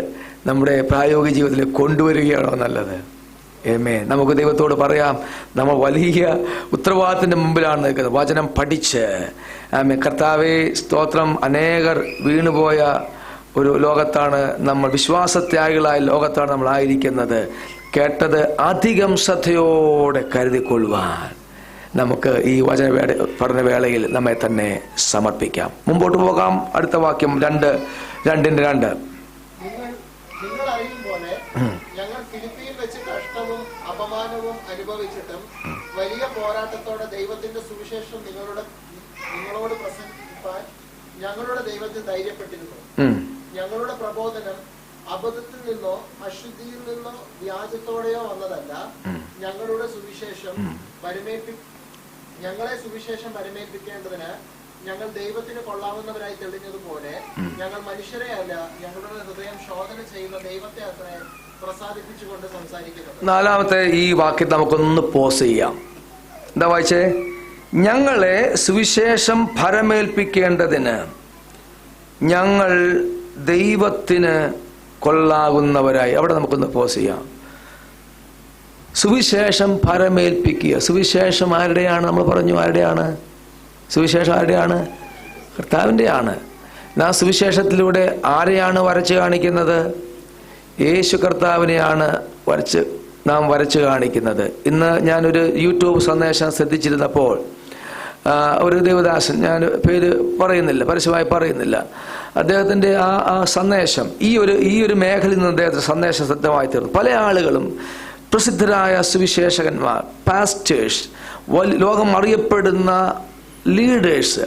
നമ്മുടെ പ്രായോഗിക ജീവിതത്തിൽ കൊണ്ടുവരികയാണോ നല്ലത്? നമുക്ക് ദൈവത്തോട് പറയാം, നമ്മൾ വലിയ ഉത്തരവാദിത്തത്തിന്റെ മുമ്പിലാണ് നിൽക്കുന്നത്. വചനം പഠിച്ച് കർത്താവേ സ്തോത്രം. അനേകർ വീണുപോയ ഒരു ലോകത്താണ് നമ്മൾ, വിശ്വാസത്യാഗികളായ ലോകത്താണ് നമ്മൾ ആയിരിക്കുന്നത്. കേട്ടത് അധികം ശ്രദ്ധയോടെ കരുതിക്കൊള്ളുവാൻ നമുക്ക് ഈ വചന പഠനവേളയിൽ നമ്മെ തന്നെ സമർപ്പിക്കാം. മുമ്പോട്ട് പോകാം. അടുത്ത വാക്യം 2:2. നിങ്ങൾ അറിയും പോലെ ഞങ്ങൾ ഫിലിപ്പിയിൽ വെച്ച് കഷ്ടവും അപമാനവും അനുഭവിച്ചിട്ടും വലിയ പോരാട്ടത്തോടെ ദൈവത്തിന്റെ സുവിശേഷം നിങ്ങളോട് പ്രസംഗിപ്പാൻ ഞങ്ങളുടെ ദൈവത്തിൽ ധൈര്യപ്പെട്ടിരുന്നു. ഞങ്ങളുടെ പ്രബോധനം അബദ്ധത്തിൽ നിന്നോ അശുദ്ധിയിൽ നിന്നോ വ്യാജത്തോടെയോ വന്നതല്ല. ഞങ്ങളെ സുവിശേഷം പരിമേൽപ്പിക്കേണ്ടതിന് ഞങ്ങൾ ദൈവത്തിന് കൊള്ളാവുന്നവരായി തെളിഞ്ഞതുപോലെ ഞങ്ങൾ മനുഷ്യരെ അല്ല, ഞങ്ങളുടെ ഹൃദയം ശോധന ചെയ്യുന്ന ദൈവത്തെ അത്ര പ്രസാദിപ്പിച്ചുകൊണ്ട് സംസാരിക്കുന്നത്. 4-ാമത്തെ ഈ വാക്യം നമുക്കൊന്ന് പോസ് ചെയ്യാം. എന്താ വായിച്ചേ? ഞങ്ങളെ സുവിശേഷം ഫലമേൽപ്പിക്കേണ്ടതിന് ഞങ്ങൾ ദൈവത്തിന് കൊള്ളാകുന്നവരായി. അവിടെ നമുക്കൊന്ന് പോസ് ചെയ്യാം. സുവിശേഷം ഫലമേൽപ്പിക്കുക. സുവിശേഷം ആരുടെയാണ്? നമ്മൾ പറഞ്ഞു ആരുടെയാണ്? സുവിശേഷം ആരുടെയാണ്? കർത്താവിൻ്റെയാണ്. ആ സുവിശേഷത്തിലൂടെ ആരെയാണ് വരച്ച് കാണിക്കുന്നത്? യേശു കർത്താവിനെയാണ് നാം വരച്ച് കാണിക്കുന്നത്. ഇന്ന് ഞാനൊരു യൂട്യൂബ് സന്ദേശം ശ്രദ്ധിച്ചിരുന്നപ്പോൾ ഒരു ദേവദാസൻ, ഞാൻ പേര് പറയുന്നില്ല, പരസ്യമായി പറയുന്നില്ല, അദ്ദേഹത്തിൻ്റെ ആ സന്ദേശം ഈ ഒരു മേഖലയിൽ നിന്ന് അദ്ദേഹത്തിന് സന്ദേശം ശ്രദ്ധമായി തീർന്നു. പല ആളുകളും, പ്രസിദ്ധരായ സുവിശേഷകന്മാർ, പാസ്റ്റേഴ്സ് ലോകം അറിയപ്പെടുന്ന ലീഡേഴ്സ്,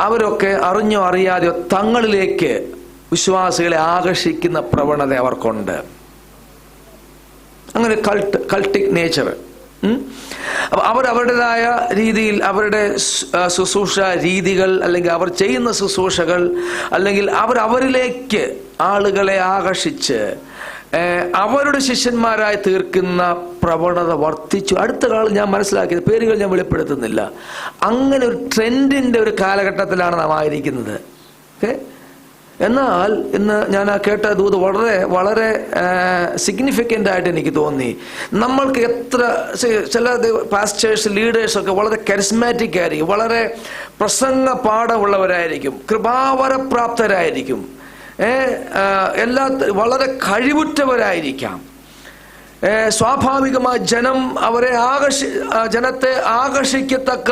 അവരൊക്കെ അറിഞ്ഞോ അറിയാതെയോ തങ്ങളിലേക്ക് വിശ്വാസികളെ ആകർഷിക്കുന്ന പ്രവണത അവർക്കുണ്ട്. അങ്ങനെ കൾട്ടിക് നേച്ചർ. അപ്പൊ അവരവരുടേതായ രീതിയിൽ അവരുടെ ശുശ്രൂഷ രീതികൾ, അല്ലെങ്കിൽ അവർ ചെയ്യുന്ന ശുശ്രൂഷകൾ, അല്ലെങ്കിൽ അവരിലേക്ക് ആളുകളെ ആകർഷിച്ച് അവരുടെ ശിഷ്യന്മാരായി തീർക്കുന്ന പ്രവണത വർദ്ധിച്ചു. അടുത്ത കാലം ഞാൻ മനസ്സിലാക്കിയത്, പേരുകൾ ഞാൻ വെളിപ്പെടുത്തുന്നില്ല, അങ്ങനെ ഒരു ട്രെൻഡിന്റെ ഒരു കാലഘട്ടത്തിലാണ് നാം ആയിരിക്കുന്നത്. ഓക്കെ. എന്നാൽ ഇന്ന് ഞാൻ കേട്ട ദൂത് വളരെ വളരെ സിഗ്നിഫിക്കൻ്റ് ആയിട്ട് എനിക്ക് തോന്നി. നമ്മൾക്ക് എത്ര ചില പാസ്റ്റേഴ്സ്, ലീഡേഴ്സൊക്കെ വളരെ കരിസ്മാറ്റിക് ആയിരിക്കും, വളരെ പ്രസംഗ പാഠമുള്ളവരായിരിക്കും, കൃപാവരപ്രാപ്തരായിരിക്കും, വളരെ കഴിവുറ്റവരായിരിക്കാം. സ്വാഭാവികമായി ജനത്തെ ആകർഷിക്കത്തക്ക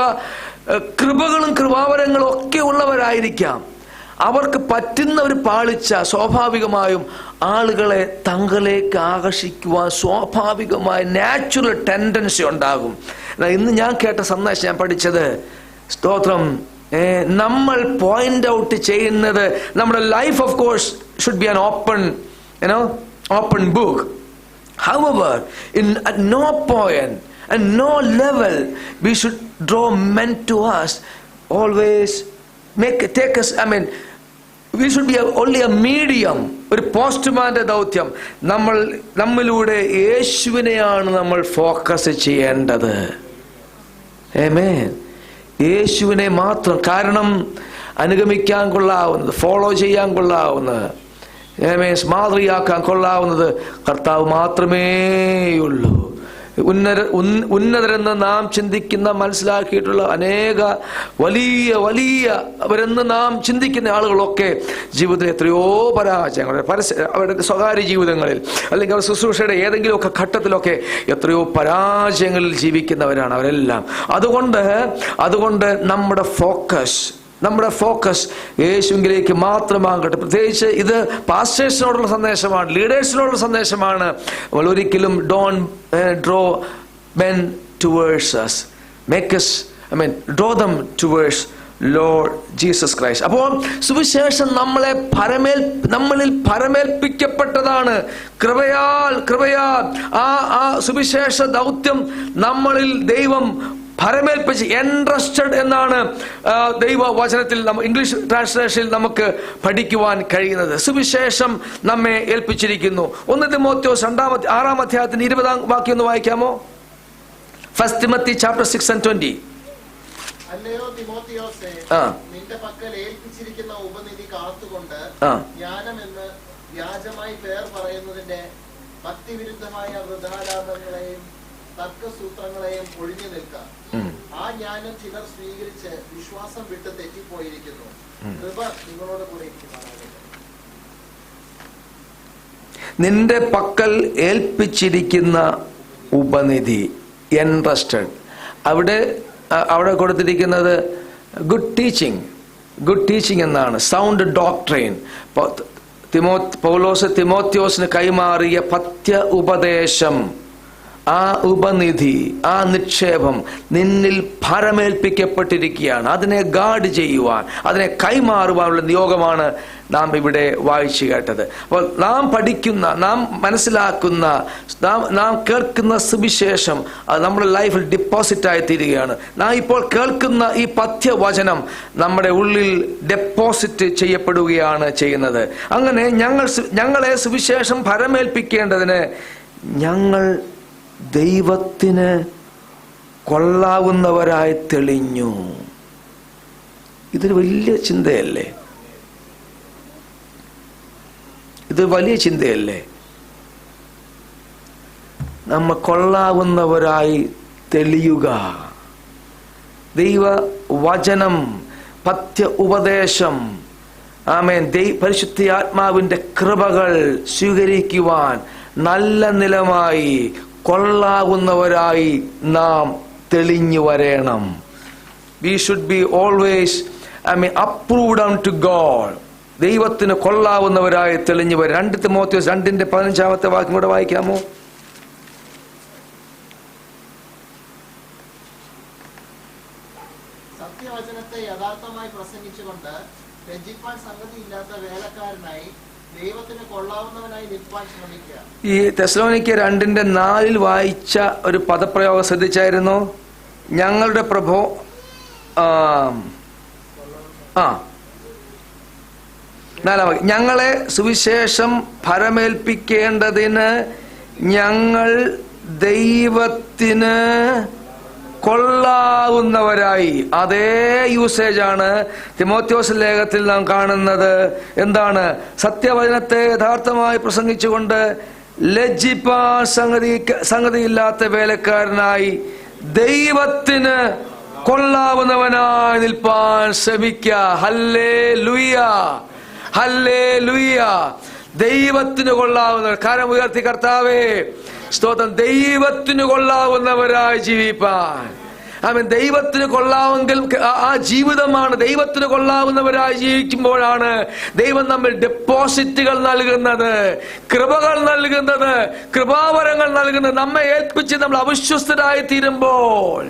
കൃപകളും കൃപാവരങ്ങളും ഒക്കെ ഉള്ളവരായിരിക്കാം. അവർക്ക് പറ്റുന്ന ഒരു പാളിച്ച സ്വാഭാവികമായും ആളുകളെ തങ്ങളിലേക്ക് ആകർഷിക്കുവാൻ സ്വാഭാവികമായ നാച്ചുറൽ ടെൻഡൻസി ഉണ്ടാകും. ഇന്ന് ഞാൻ കേട്ട സന്ദേശം, ഞാൻ പഠിച്ചത്, സ്തോത്രം, നമ്മൾ പോയിന്റ് ഔട്ട് ചെയ്യുന്നത് നമ്മുടെ life of course should be an open book. However, at no point and no level we should draw men to us. Always take us, we should be only a medium, ഒരു പോസ്റ്റ്മാന്റെ ദൗത്യം. നമ്മളിലൂടെ യേശുവിനെയാണ് നമ്മൾ focus ചെയ്യേണ്ടത്. ആമേൻ. യേശുവിനെ മാത്രം. കാരണം അനുഗമിക്കാൻ കൊള്ളാവുന്നത്, follow ചെയ്യാൻ കൊള്ളാവുന്നത്, മാതൃയാക്കാൻ കൊള്ളാവുന്നത് കർത്താവ് മാത്രമേയുള്ളൂ. ഉന്നതരെന്ന് നാം ചിന്തിക്കുന്ന, മനസ്സിലാക്കിയിട്ടുള്ള അനേക വലിയവരെന്ന് നാം ചിന്തിക്കുന്ന ആളുകളൊക്കെ ജീവിതത്തിൽ എത്രയോ പരാജയങ്ങൾ, അവരുടെ സ്വകാര്യ ജീവിതങ്ങളിൽ അല്ലെങ്കിൽ അവർ ശുശ്രൂഷയുടെ ഏതെങ്കിലുമൊക്കെ ഘട്ടത്തിലൊക്കെ എത്രയോ പരാജയങ്ങളിൽ ജീവിക്കുന്നവരാണ് അവരെല്ലാം. അതുകൊണ്ട് നമ്മുടെ ഫോക്കസ് യേശുവിലേക്ക് മാത്രമാകട്ടെ. പ്രത്യേകിച്ച് ഇത് പാസ്റ്റേഴ്സിനോടുള്ള സന്ദേശമാണ്, ലീഡേഴ്സിനോടുള്ള സന്ദേശമാണ്. ഒരിക്കലും don't draw men towards us, draw them towards Lord Jesus Christ. അപ്പോൾ സുവിശേഷം നമ്മളിൽ പരമേൽപ്പിക്കപ്പെട്ടതാണ്. കൃപയാൽ ആ സുവിശേഷ ദൗത്യം നമ്മളിൽ ദൈവം പരമേൽപ്പിച്ച്, എൻട്രസ്റ്റഡ് എന്നാണ് ദൈവവചനത്തിൽ ഇംഗ്ലീഷ് ട്രാൻസ്ലേഷനിൽ നമുക്ക് പഠിക്കുവാൻ കഴിയുന്നത്. സുവിശേഷം നമ്മെ ഏൽപ്പിച്ചിരിക്കുന്നു. 1 തിമോത്തിയോസ് 6-ാം അധ്യായത്തിന് 20-ാം വാക്യം ഒന്ന് വായിക്കാമോ? 1 Timothy chapter 6 and 20. അല്ലയോ തിമോത്തിയോസേ, നിന്റെ പക്കൽ ഏൽപ്പിച്ചിരിക്കുന്ന ഉപനിധി കാത്തുകൊണ്ട് ജ്ഞാനമെന്ന് വ്യാജമായി പേർ പറയുന്നതിന്റെ ഭക്തിവിരുദ്ധമായ വൃഥാലാപങ്ങളെയും തർക്കസൂത്രങ്ങളെയും ഒഴിഞ്ഞു നിൽക്കാം. ആ ജ്ഞാനം ചിലർ സ്വീകരിച്ച് വിശ്വാസം വിട്ട് തെറ്റിപ്പോയിരിക്കുന്നു. കൃപ നിങ്ങളോട് കൂടെ ഇരിക്കുമാറാകട്ടെ. നിന്റെ പക്കൽ ഏൽപ്പിച്ചിരിക്കുന്ന ഉപനിധി, എൻട്രസ്റ്റഡ്, അവിടെ കൊടുത്തിരിക്കുന്നത് ഗുഡ് ടീച്ചിങ് എന്നാണ്, സൗണ്ട് ഡോക്ട്രൈൻ. പൗലോസ് തിമോത്തിയോസിന് കൈമാറിയ പഥ്യ ഉപദേശം, ആ ഉപനിധി, ആ നിക്ഷേപം നിന്നിൽ ഭരമേൽപ്പിക്കപ്പെട്ടിരിക്കുകയാണ്. അതിനെ ഗാർഡ് ചെയ്യുവാൻ, അതിനെ കൈമാറുവാനുള്ള നിയോഗമാണ് നാം ഇവിടെ വായിച്ചു കേട്ടത്. അപ്പോൾ നാം പഠിക്കുന്ന, നാം മനസ്സിലാക്കുന്ന, നാം കേൾക്കുന്ന സുവിശേഷം അത് നമ്മുടെ ലൈഫിൽ ഡെപ്പോസിറ്റ് ആയി തീരുകയാണ്. നാം ഇപ്പോൾ കേൾക്കുന്ന ഈ പഥ്യവചനം നമ്മുടെ ഉള്ളിൽ ഡെപ്പോസിറ്റ് ചെയ്യപ്പെടുകയാണ് ചെയ്യുന്നത്. അങ്ങനെ ഞങ്ങളെ സുവിശേഷം ഭരമേൽപ്പിക്കേണ്ടതിന് ഞങ്ങൾ ദൈവത്തിന് കൊള്ളാവുന്നവരായി തെളിഞ്ഞു. ഇതൊരു വലിയ ചിന്തയല്ലേ? ഇത് വലിയ ചിന്തയല്ലേ? നമ്മ കൊള്ളാവുന്നവരായി തെളിയുക. ദൈവവചനം, പഥ്യ ഉപദേശം, പരിശുദ്ധ ആത്മാവിന്റെ കൃപകൾ സ്വീകരിക്കുവാൻ നല്ല നിലമായി കൊള്ളാവുന്നവരായി നാം തെളിഞ്ഞു വരണം. We should be always approved unto God. ദൈവത്തിന് കൊള്ളാവുന്നവരായി തെളിഞ്ഞു വരും. 2 തിമോത്തിയോസ് 2:15 വാക്യം കൂടെ വായിക്കാമോ? ലജ്ജിപ്പാൻ സംഗതിയില്ലാത്ത വേലക്കാരനായി ദൈവത്തിന് കൊള്ളാവുന്നവനായി നിൽപ്പാൻ ശ്രമിക്കുക. ഈ തെസ്സലോനിക്യർ 2:4 വായിച്ച ഒരു പദപ്രയോഗം ശ്രദ്ധിച്ചായിരുന്നു. ഞങ്ങളുടെ പ്രഭു ഞങ്ങളെ സുവിശേഷം ഫലമേൽപ്പിക്കേണ്ടതിന് ഞങ്ങൾ ദൈവത്തിന് കൊള്ളാവുന്നവരായി. അതേ യൂസേജാണ് തിമോഥെയോസ് ലേഖനത്തിൽ നാം കാണുന്നത്. എന്താണ്? സത്യവചനത്തെ യഥാർത്ഥമായി പ്രസംഗിച്ചുകൊണ്ട് ലജ്ജിപ്പാൻ സംഗതിയില്ലാത്ത വേലക്കാരനായി ദൈവത്തിന് കൊള്ളാവുന്നവനായി നിൽപ്പാൻ ശ്രമിക്കുക. Hallelujah, hallelujah. ദൈവത്തിന് കൊള്ളാവുന്നവർ. കരം ഉയർത്തി കർത്താവേ സ്തോത്രം. ദൈവത്തിന് കൊള്ളാവുന്നവരായി ജീവിപ്പാൻ. ആമേൻ. ദൈവത്തിന് കൊള്ളാവെങ്കിൽ ആ ജീവിതമാണ്. ദൈവത്തിന് കൊള്ളാവുന്നവരായി ജീവിക്കുമ്പോഴാണ് ദൈവം നമ്മൾ ഡെപ്പോസിറ്റുകൾ നൽകുന്നത്, കൃപകൾ നൽകുന്നത്, കൃപാവരങ്ങൾ നൽകുന്നത്. നമ്മെ ഏൽപ്പിച്ച് നമ്മൾ അവിശ്വസ്തരായി തീരുമ്പോൾ,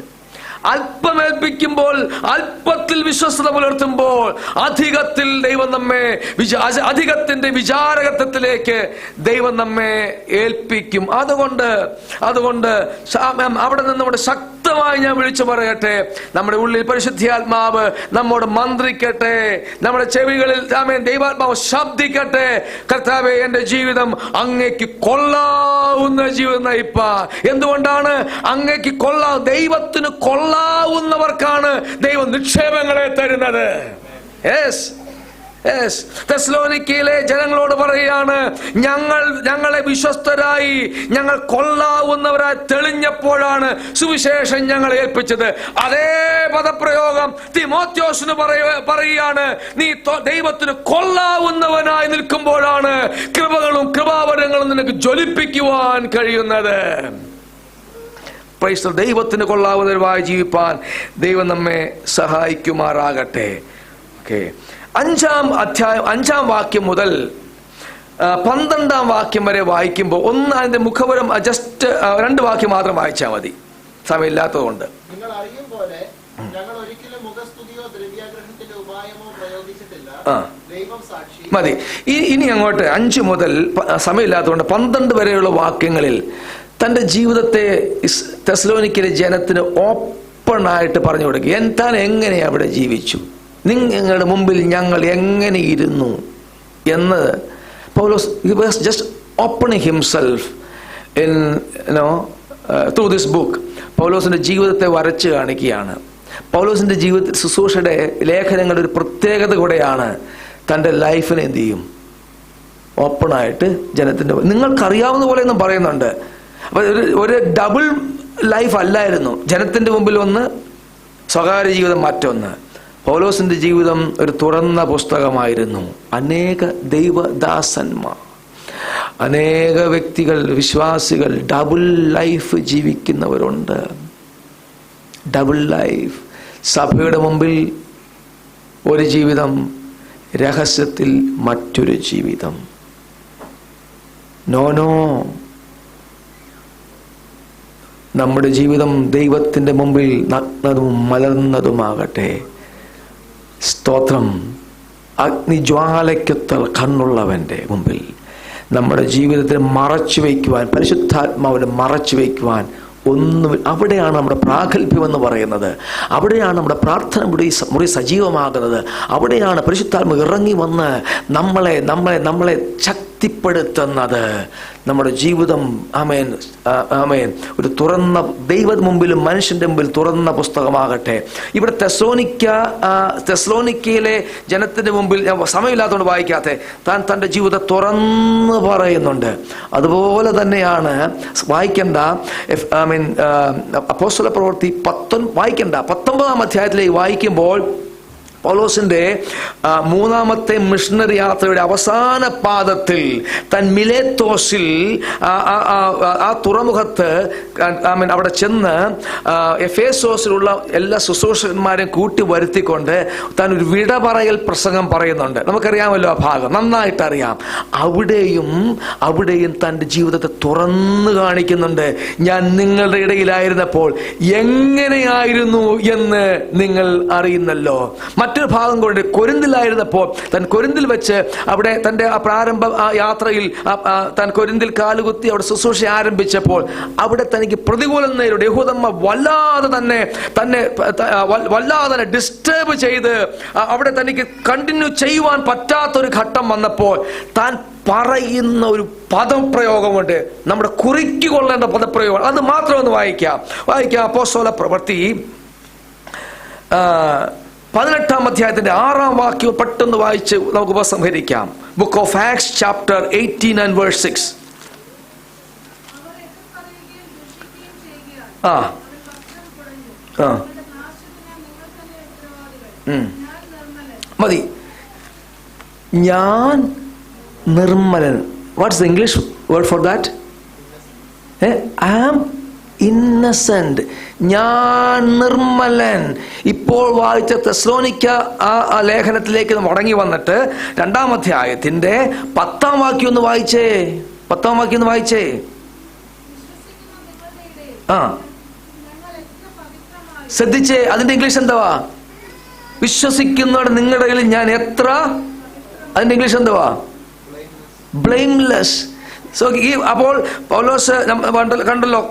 അല്പം ഏൽപ്പിക്കുമ്പോൾ, അല്പത്തിൽ വിശ്വസ്തത പുലർത്തുമ്പോൾ അധികത്തിൽ ദൈവം നമ്മെ അധികത്തിന്റെ വിചാരകത്വത്തിലേക്ക് ദൈവം നമ്മെ ഏൽപ്പിക്കും. അതുകൊണ്ട് അവിടെ നിന്ന് നമ്മുടെ ശക്തമായി ഞാൻ വിളിച്ചു പറയട്ടെ, നമ്മുടെ ഉള്ളിൽ പരിശുദ്ധാത്മാവ് നമ്മോട് മന്ത്രിക്കട്ടെ, നമ്മുടെ ചെവികളിൽ ദൈവാത്മാവ് ശബ്ദിക്കട്ടെ. കർത്താവേ, എന്റെ ജീവിതം അങ്ങേക്ക് കൊള്ളാവുന്ന ജീവിതം നയിപ്പാ. എന്തുകൊണ്ടാണ്? അങ്ങേക്ക് ദൈവത്തിന് കൊള്ളാവുന്നവർക്കാണ് ദൈവം നിക്ഷേപങ്ങളെ തരുന്നത്. തെസ്സലോനിക്കയിലെ ജനങ്ങളോട് പറയുകയാണ്, ഞങ്ങളെ വിശ്വസ്തരായി, ഞങ്ങൾ കൊള്ളാവുന്നവരായി തെളിഞ്ഞപ്പോഴാണ് സുവിശേഷം ഞങ്ങളെ ഏൽപ്പിച്ചത്. അതേ പദപ്രയോഗം തിമോഥെയോസിന് പറയുകയാണ്, നീ ദൈവത്തിന് കൊള്ളാവുന്നവനായി നിൽക്കുമ്പോഴാണ് കൃപകളും കൃപാവരങ്ങളും നിനക്ക് ജ്വലിപ്പിക്കുവാൻ കഴിയുന്നത്. ദൈവത്തിന് കൊള്ളാവുന്നവരായി ജീവിപ്പാൻ ദൈവം നമ്മെ സഹായിക്കുമാറാകട്ടെ. ഓക്കെ, 5-ാം അധ്യായം 5-ാം വാക്യം മുതൽ 12-ാം വാക്യം വരെ വായിക്കുമ്പോൾ അതിന്റെ മുഖപുരം ജസ്റ്റ് 2 വാക്യം മാത്രം വായിച്ചാൽ മതി, സമയമില്ലാത്തതുകൊണ്ട്. നിങ്ങൾ അറിയും പോലെ ഞങ്ങൾ ഒരിക്കലും മുഖസ്തുതിയോ ദ്രവ്യാഗ്രഹത്തിന്റെ ഉപായമോ പ്രയോഗിച്ചിട്ടില്ല. ദൈവം സാക്ഷി. മതി. ഇനി അങ്ങോട്ട് 5 മുതൽ സമയമില്ലാത്തതുകൊണ്ട് 12 വരെയുള്ള വാക്യങ്ങളിൽ തന്റെ ജീവിതത്തെ തെസ്സലോനിക്കയിലെ ജനത്തിന് ഓപ്പണായിട്ട് പറഞ്ഞു കൊടുക്കുക. താൻ എങ്ങനെ അവിടെ ജീവിച്ചു, നിങ്ങളുടെ മുമ്പിൽ ഞങ്ങൾ എങ്ങനെ ഇരുന്നു എന്ന് Paulos just opening himself in through this book. പൗലോസിന്റെ ജീവിതത്തെ വരച്ച് കാണിക്കുകയാണ്. പൗലോസിന്റെ ജീവിതത്തിൽ ശുശ്രൂഷയുടെ ലേഖനങ്ങളുടെ ഒരു പ്രത്യേകത കൂടെയാണ്. തൻ്റെ ലൈഫിനെ എന്ത് ചെയ്യും? ഓപ്പണായിട്ട് ജനത്തിന്റെ നിങ്ങൾക്കറിയാവുന്ന പോലെ ഒന്നും പറയുന്നുണ്ട്. അപ്പൊ ഒരു ഡബിൾ ലൈഫ് അല്ലായിരുന്നു. ജനത്തിന്റെ മുമ്പിൽ ഒന്ന്, സ്വകാര്യ ജീവിതം മറ്റൊന്ന്. പൗലോസിന്റെ ജീവിതം ഒരു തുറന്ന പുസ്തകമായിരുന്നു. അനേക ദൈവദാസന്മാർ, അനേക വ്യക്തികൾ, വിശ്വാസികൾ ഡബിൾ ലൈഫ് ജീവിക്കുന്നവരുണ്ട്. Double life. സഭയുടെ മുമ്പിൽ ഒരു ജീവിതം, രഹസ്യത്തിൽ മറ്റൊരു ജീവിതം. നോ, നമ്മുടെ ജീവിതം ദൈവത്തിന്റെ മുമ്പിൽ നഗ്നതും മലർന്നതുമാകട്ടെ. സ്തോത്രം. അഗ്നിജ്വാലയ്ക്കൊത്ത കണ്ണുള്ളവന്റെ മുമ്പിൽ നമ്മുടെ ജീവിതത്തെ മറച്ചു വയ്ക്കുവാൻ, പരിശുദ്ധാത്മാവിനെ മറച്ചു വയ്ക്കുവാൻ ഒന്നും. അവിടെയാണ് നമ്മുടെ പ്രാഗൽഭ്യം എന്ന് പറയുന്നത്. അവിടെയാണ് നമ്മുടെ പ്രാർത്ഥന മുറി സജീവമാകുന്നത്. അവിടെയാണ് പരിശുദ്ധാത്മ ഇറങ്ങി വന്ന് നമ്മളെ ശക്തിപ്പെടുത്തുന്നത്. നമ്മുടെ ജീവിതം ആമേൻ ഒരു തുറന്ന, ദൈവ മുമ്പിലും മനുഷ്യന്റെ മുമ്പിൽ തുറന്ന പുസ്തകമാകട്ടെ. ഇവിടെ തെസ്സലോനിക്കയിലെ ജനത്തിന്റെ മുമ്പിൽ, സമയമില്ലാത്തതുകൊണ്ട് വായിക്കാത്ത, താൻ തൻ്റെ ജീവിതത്തെ തുറന്ന് പറയുന്നുണ്ട്. അതുപോലെ തന്നെയാണ് വായിക്കേണ്ട അപ്പോസ്തല പ്രവൃത്തി 19-ാം അധ്യായത്തിലേക്ക് വായിക്കുമ്പോൾ പൗലോസിന്റെ 3-ാമത്തെ മിഷണറി യാത്രയുടെ അവസാന പാദത്തിൽ താൻ മിലേത്തോസിൽ ആ തുറമുഖത്ത് അവിടെ ചെന്ന് എഫേസോസിലുള്ള എല്ലാ ശുശ്രൂഷകന്മാരെയും കൂട്ടി വരുത്തിക്കൊണ്ട് താൻ ഒരു വിട പറയൽ പ്രസംഗം പറയുന്നുണ്ട്. നമുക്കറിയാമല്ലോ ആ ഭാഗം, നന്നായിട്ട് അറിയാം. അവിടെയും തൻ്റെ ജീവിതത്തെ തുറന്നു കാണിക്കുന്നുണ്ട്. ഞാൻ നിങ്ങളുടെ ഇടയിലായിരുന്നപ്പോൾ എങ്ങനെയായിരുന്നു എന്ന് നിങ്ങൾ അറിയുന്നല്ലോ. മറ്റൊരു ഭാഗം കൊണ്ട് കൊരിന്തിലായിരുന്നപ്പോൾ താൻ കൊരിന്തിൽ വെച്ച് അവിടെ തൻ്റെ ആ പ്രാരംഭ ആ യാത്രയിൽ താൻ കൊരിന്തിൽ കാലുകുത്തി അവിടെ ശുശ്രൂഷ ആരംഭിച്ചപ്പോൾ അവിടെ തനിക്ക് പ്രതികൂലം നേരിടും. യഹൂദന്മാർ വല്ലാതെ തന്നെ ഡിസ്റ്റർബ് ചെയ്ത് അവിടെ തനിക്ക് കണ്ടിന്യൂ ചെയ്യുവാൻ പറ്റാത്തൊരു ഘട്ടം വന്നപ്പോൾ താൻ പറയുന്ന ഒരു പദപ്രയോഗമുണ്ട്, നമ്മുടെ കുറിക്കൊള്ളേണ്ട പദപ്രയോഗം. അത് മാത്രം ഒന്ന് വായിക്കാം. അപ്പോസ്തല പ്രവൃത്തി 18-ാം അധ്യായത്തിന്റെ 6-ാം വാക്യം പെട്ടെന്ന് വായിച്ച് നമുക്ക് ഉപസംഹരിക്കാം. Book of Acts chapter 18 and verse 6. മതി. ഞാൻ നിർമ്മലൻ. What's the English word for that? I am innocent. ഞാൻ നിർമ്മലൻ. ഇപ്പോൾ വായിച്ച തെസ്സലോനിക്ക ആ ലേഖനത്തിലേക്ക് മടങ്ങി വന്നിട്ട് 2-ാം അധ്യായത്തിന്റെ 10-ാം വാക്യം ഒന്ന് വായിച്ചേ. 10-ാം വാക്യം ഒന്ന് വായിച്ചേ. ശ്രദ്ധിച്ചേ, അതിന്റെ ഇംഗ്ലീഷ് എന്തുവാ? വിശ്വസിക്കുന്നവരുടെ നിങ്ങളുടെ ഇടയിൽ ഞാൻ എത്ര, അതിന്റെ ഇംഗ്ലീഷ് എന്തുവാ? ബ്ലെയിംലെസ്. സോ അപ്പോൾ പൗലോസ് കണ്ടല്ലോ,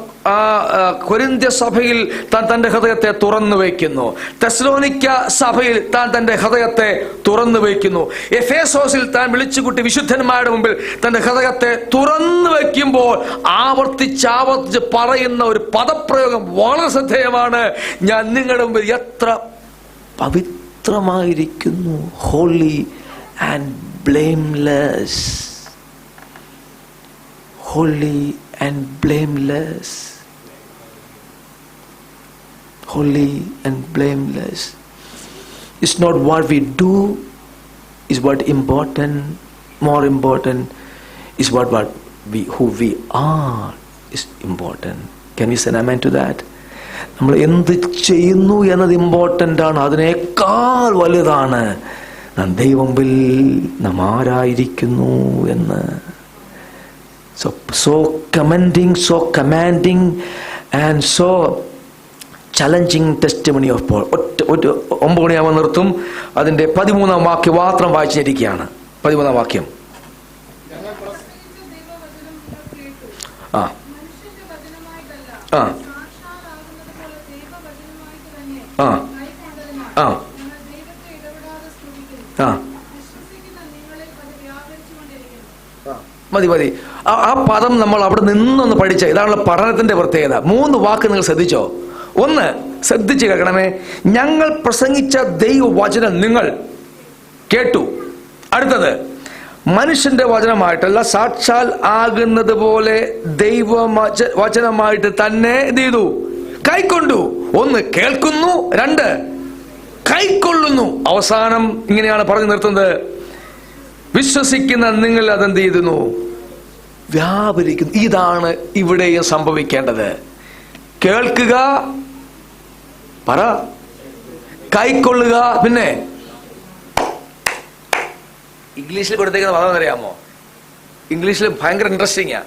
കൊരിന്ത്യ സഭയിൽ താൻ തന്റെ ഹൃദയത്തെ തുറന്നു വയ്ക്കുന്നു. തെസ്സലോനിക്ക സഭയിൽ താൻ തന്റെ ഹൃദയത്തെ തുറന്നു വയ്ക്കുന്നു. എഫേസോസിൽ താൻ വിളിച്ചുകൂട്ടി വിശുദ്ധന്മാരുടെ മുമ്പിൽ തന്റെ ഹൃദയത്തെ തുറന്നു വയ്ക്കുമ്പോൾ ആവർത്തിച്ച് പറയുന്ന ഒരു പദപ്രയോഗം വളരെ ശ്രദ്ധേയമാണ്. ഞാൻ നിങ്ങളുടെ മുമ്പിൽ എത്ര പവിത്രമായിരിക്കുന്നു. Holy and blameless. Holy and blameless. Holy and blameless. It's not what we do is what important. More important is what who we are is important. Can we say amen to that? നമ്മൾ എന്ത് ചെയ്യുന്നു എന്നത് important ആണ്. അതിനേക്കാൾ വലുതാണ് ദൈവമുമ്പിൽ നാം ആരായിരിക്കുന്നു എന്ന്. So commending, so commanding and so challenging testimony of Paul. 9 മണിയാവുമ്പോൾ നിർത്തും. അതിന്റെ 13-ാം വാക്യം മാത്രം വായിച്ചിരിക്കുകയാണ്. 13-ാം വാക്യം. മതി. ആ പദം നമ്മൾ അവിടെ നിന്നൊന്ന് പഠിച്ച. ഇതാണല്ലോ പഠനത്തിന്റെ പ്രത്യേകത. 3 വാക്ക് നിങ്ങൾ ശ്രദ്ധിച്ചോ? ഒന്ന്, ശ്രദ്ധിച്ച് കേൾക്കണമേ, ഞങ്ങൾ പ്രസംഗിച്ച ദൈവവചനം നിങ്ങൾ കേട്ടു. അടുത്തത്, മനുഷ്യന്റെ വചനമായിട്ടല്ല, സാക്ഷാൽ ആകുന്നത് പോലെ ദൈവവചനമായിട്ട് തന്നെ എന്ത് ചെയ്തു? കൈക്കൊണ്ടു. 1 കേൾക്കുന്നു, 2 കൈക്കൊള്ളുന്നു. അവസാനം ഇങ്ങനെയാണ് പറഞ്ഞു നിർത്തുന്നത്, വിശ്വസിക്കുന്ന നിങ്ങൾ അതെന്ത് ചെയ്യുന്നു? വ്യാപരിക്കുന്നു. ഇതാണ് ഇവിടെയും സംഭവിക്കേണ്ടത്. കേൾക്കുക, പറ, കൈക്കൊള്ളുക. പിന്നെ ഇംഗ്ലീഷിൽ കൊടുത്തേക്കുന്ന പദം അറിയാമോ? ഇംഗ്ലീഷിൽ ഭയങ്കര ഇൻട്രസ്റ്റിംഗ്.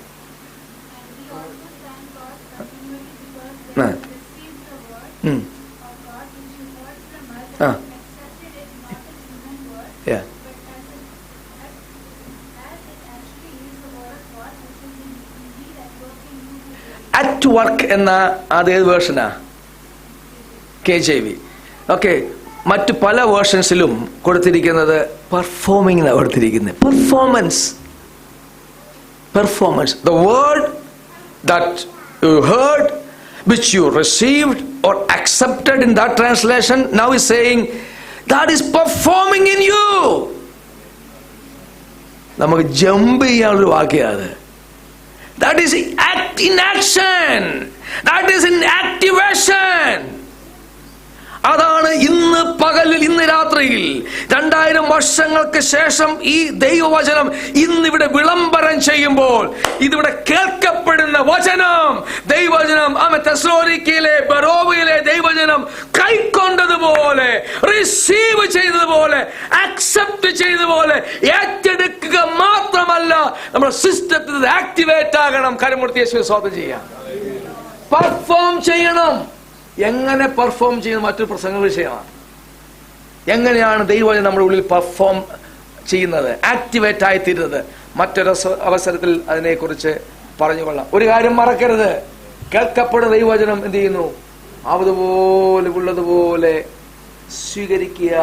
അറ്റ് വർക്ക് എന്ന അതേത് വേർഷനാ? KJV. ഓക്കെ. മറ്റു പല വേർഷൻസിലും കൊടുത്തിരിക്കുന്നത് പെർഫോമിംഗ് എന്നാണ് കൊടുത്തിരിക്കുന്നത്. Performance. The word that you heard, which you received or accepted in that translation, now is saying that is performing in you. നമുക്ക് ജമ്പ് ചെയ്യാനൊരു വാക്യാണ്. That is in action. That is in activation. അതാണ് ഇന്ന് പകലിൽ, ഇന്ന് രാത്രിയിൽ 2000 വർഷങ്ങൾക്ക് ശേഷം ഈ ദൈവവചനം ഇന്നിവിടെ വിളംബരം ചെയ്യുമ്പോൾ ഇതിവിടെ കേൾക്കപ്പെടുന്ന വചനം, ദൈവവചനം തെസ്സലോനിക്കയിലെ ബെറോവയിലെ ദൈവവചനം കൈക്കൊണ്ടതുപോലെ, റിസീവ് ചെയ്തതുപോലെ, അക്സെപ്റ്റ് ചെയ്തതുപോലെ ഏറ്റെടുക്കുക മാത്രമല്ല, നമ്മുടെ സിസ്റ്റത്തിൽ ആക്ടിവേറ്റ് ആകണം. കരമുർത്തി യേശുവേ സ്തോത്രം ചെയ്യാം. പെർഫോം ചെയ്യണം. എങ്ങനെ പെർഫോം ചെയ്യുന്ന മറ്റൊരു പ്രസംഗ വിഷയമാണ്. എങ്ങനെയാണ് ദൈവവചനം നമ്മുടെ ഉള്ളിൽ പെർഫോം ചെയ്യുന്നത്, ആക്ടിവേറ്റ് ആയി തീരുന്നത്? മറ്റൊരു അവസരത്തിൽ അതിനെക്കുറിച്ച് പറഞ്ഞുകൊള്ളാം. ഒരു കാര്യം മറക്കരുത്, കേൾക്കപ്പെടുന്ന ദൈവവചനം എന്ത് ചെയ്യുന്നു? അതുപോലെ ഉള്ളതുപോലെ സ്വീകരിക്കുക.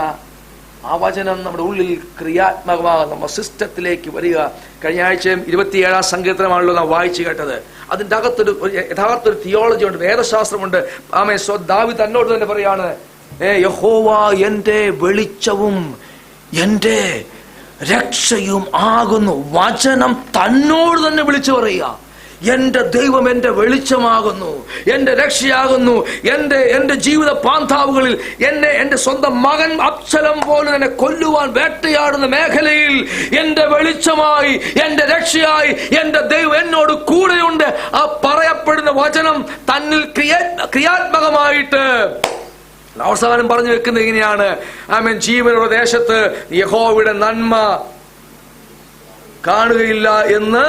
ആ വചനം നമ്മുടെ ഉള്ളിൽ ക്രിയാത്മകമാകും, നമ്മുടെ സിസ്റ്റത്തിലേക്ക് വരിക. കഴിഞ്ഞ ആഴ്ചയും 27-ാം സങ്കീർത്തനമാണല്ലോ നാം വായിച്ചു കേട്ടത്. അതിൻ്റെ യഥാർത്ഥ തിയോളജി ഉണ്ട്, വേദശാസ്ത്രമുണ്ട്. ദാവീദ് തന്നോട് തന്നെ പറയാണ്, യഹോവ എന്റെ വെളിച്ചവും എന്റെ രക്ഷയും ആകുന്നു. വചനം തന്നോട് തന്നെ വിളിച്ചു പറയുക, എന്റെ ദൈവം എന്റെ വെളിച്ചമാകുന്നു, എന്റെ രക്ഷയാകുന്നു. എന്റെ ജീവിത പാന്താവുകളിൽ എന്റെ സ്വന്തം മകൻ അബ്സലോം പോലും എന്നെ കൊല്ലുവാൻ വേട്ടയാടുന്ന മേഖലയിൽ എന്റെ വെളിച്ചമായി, എന്റെ രക്ഷയായി എന്റെ ദൈവം എന്നോട് കൂടെയുണ്ട്. ആ പറയപ്പെടുന്ന വചനം തന്നിൽ ക്രിയാത്മകമായിട്ട് അവസാനം പറഞ്ഞു വെക്കുന്നത് ഇങ്ങനെയാണ്, ആമേൻ, ജീവനുള്ള ദേശത്ത് യഹോവയുടെ നന്മ കാണുകയില്ല എന്ന്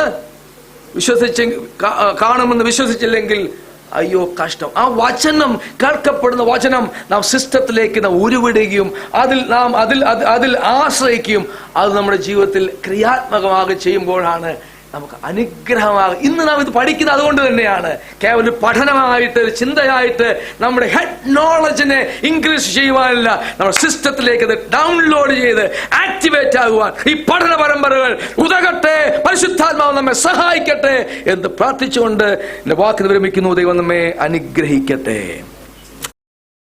കാണുമെന്ന് വിശ്വസിച്ചില്ലെങ്കിൽ അയ്യോ കഷ്ടം. ആ വചനം, കേൾക്കപ്പെടുന്ന വചനം നാം സിസ്റ്റത്തിലേക്ക് നാം ഉരുവിടുകയും അതിൽ ആശ്രയിക്കുകയും അത് നമ്മുടെ ജീവിതത്തിൽ ക്രിയാത്മകമാകുകയും ചെയ്യുമ്പോഴാണ് നമുക്ക് അനുഗ്രഹമാകും. ഇന്ന് നാം ഇത് പഠിക്കുന്നത് അതുകൊണ്ട് തന്നെയാണ്. കേവലം പഠനമായിട്ട്, ചിന്തയായിട്ട് നമ്മുടെ ഹെഡ് നോളജിനെ ഇൻക്രീസ് ചെയ്യുവാനല്ല, നമ്മുടെ സിസ്റ്റത്തിലേക്ക് അത് ഡൗൺലോഡ് ചെയ്ത് ആക്ടിവേറ്റ് ആകുവാൻ ഈ പഠന പരമ്പരകൾ ഉതകട്ടെ. പരിശുദ്ധാത്മാവ് നമ്മെ സഹായിക്കട്ടെ എന്ന് പ്രാർത്ഥിച്ചുകൊണ്ട് എന്റെ വാക്കിന് വിരമിക്കുന്നു. ദൈവം നമ്മെ അനുഗ്രഹിക്കട്ടെ.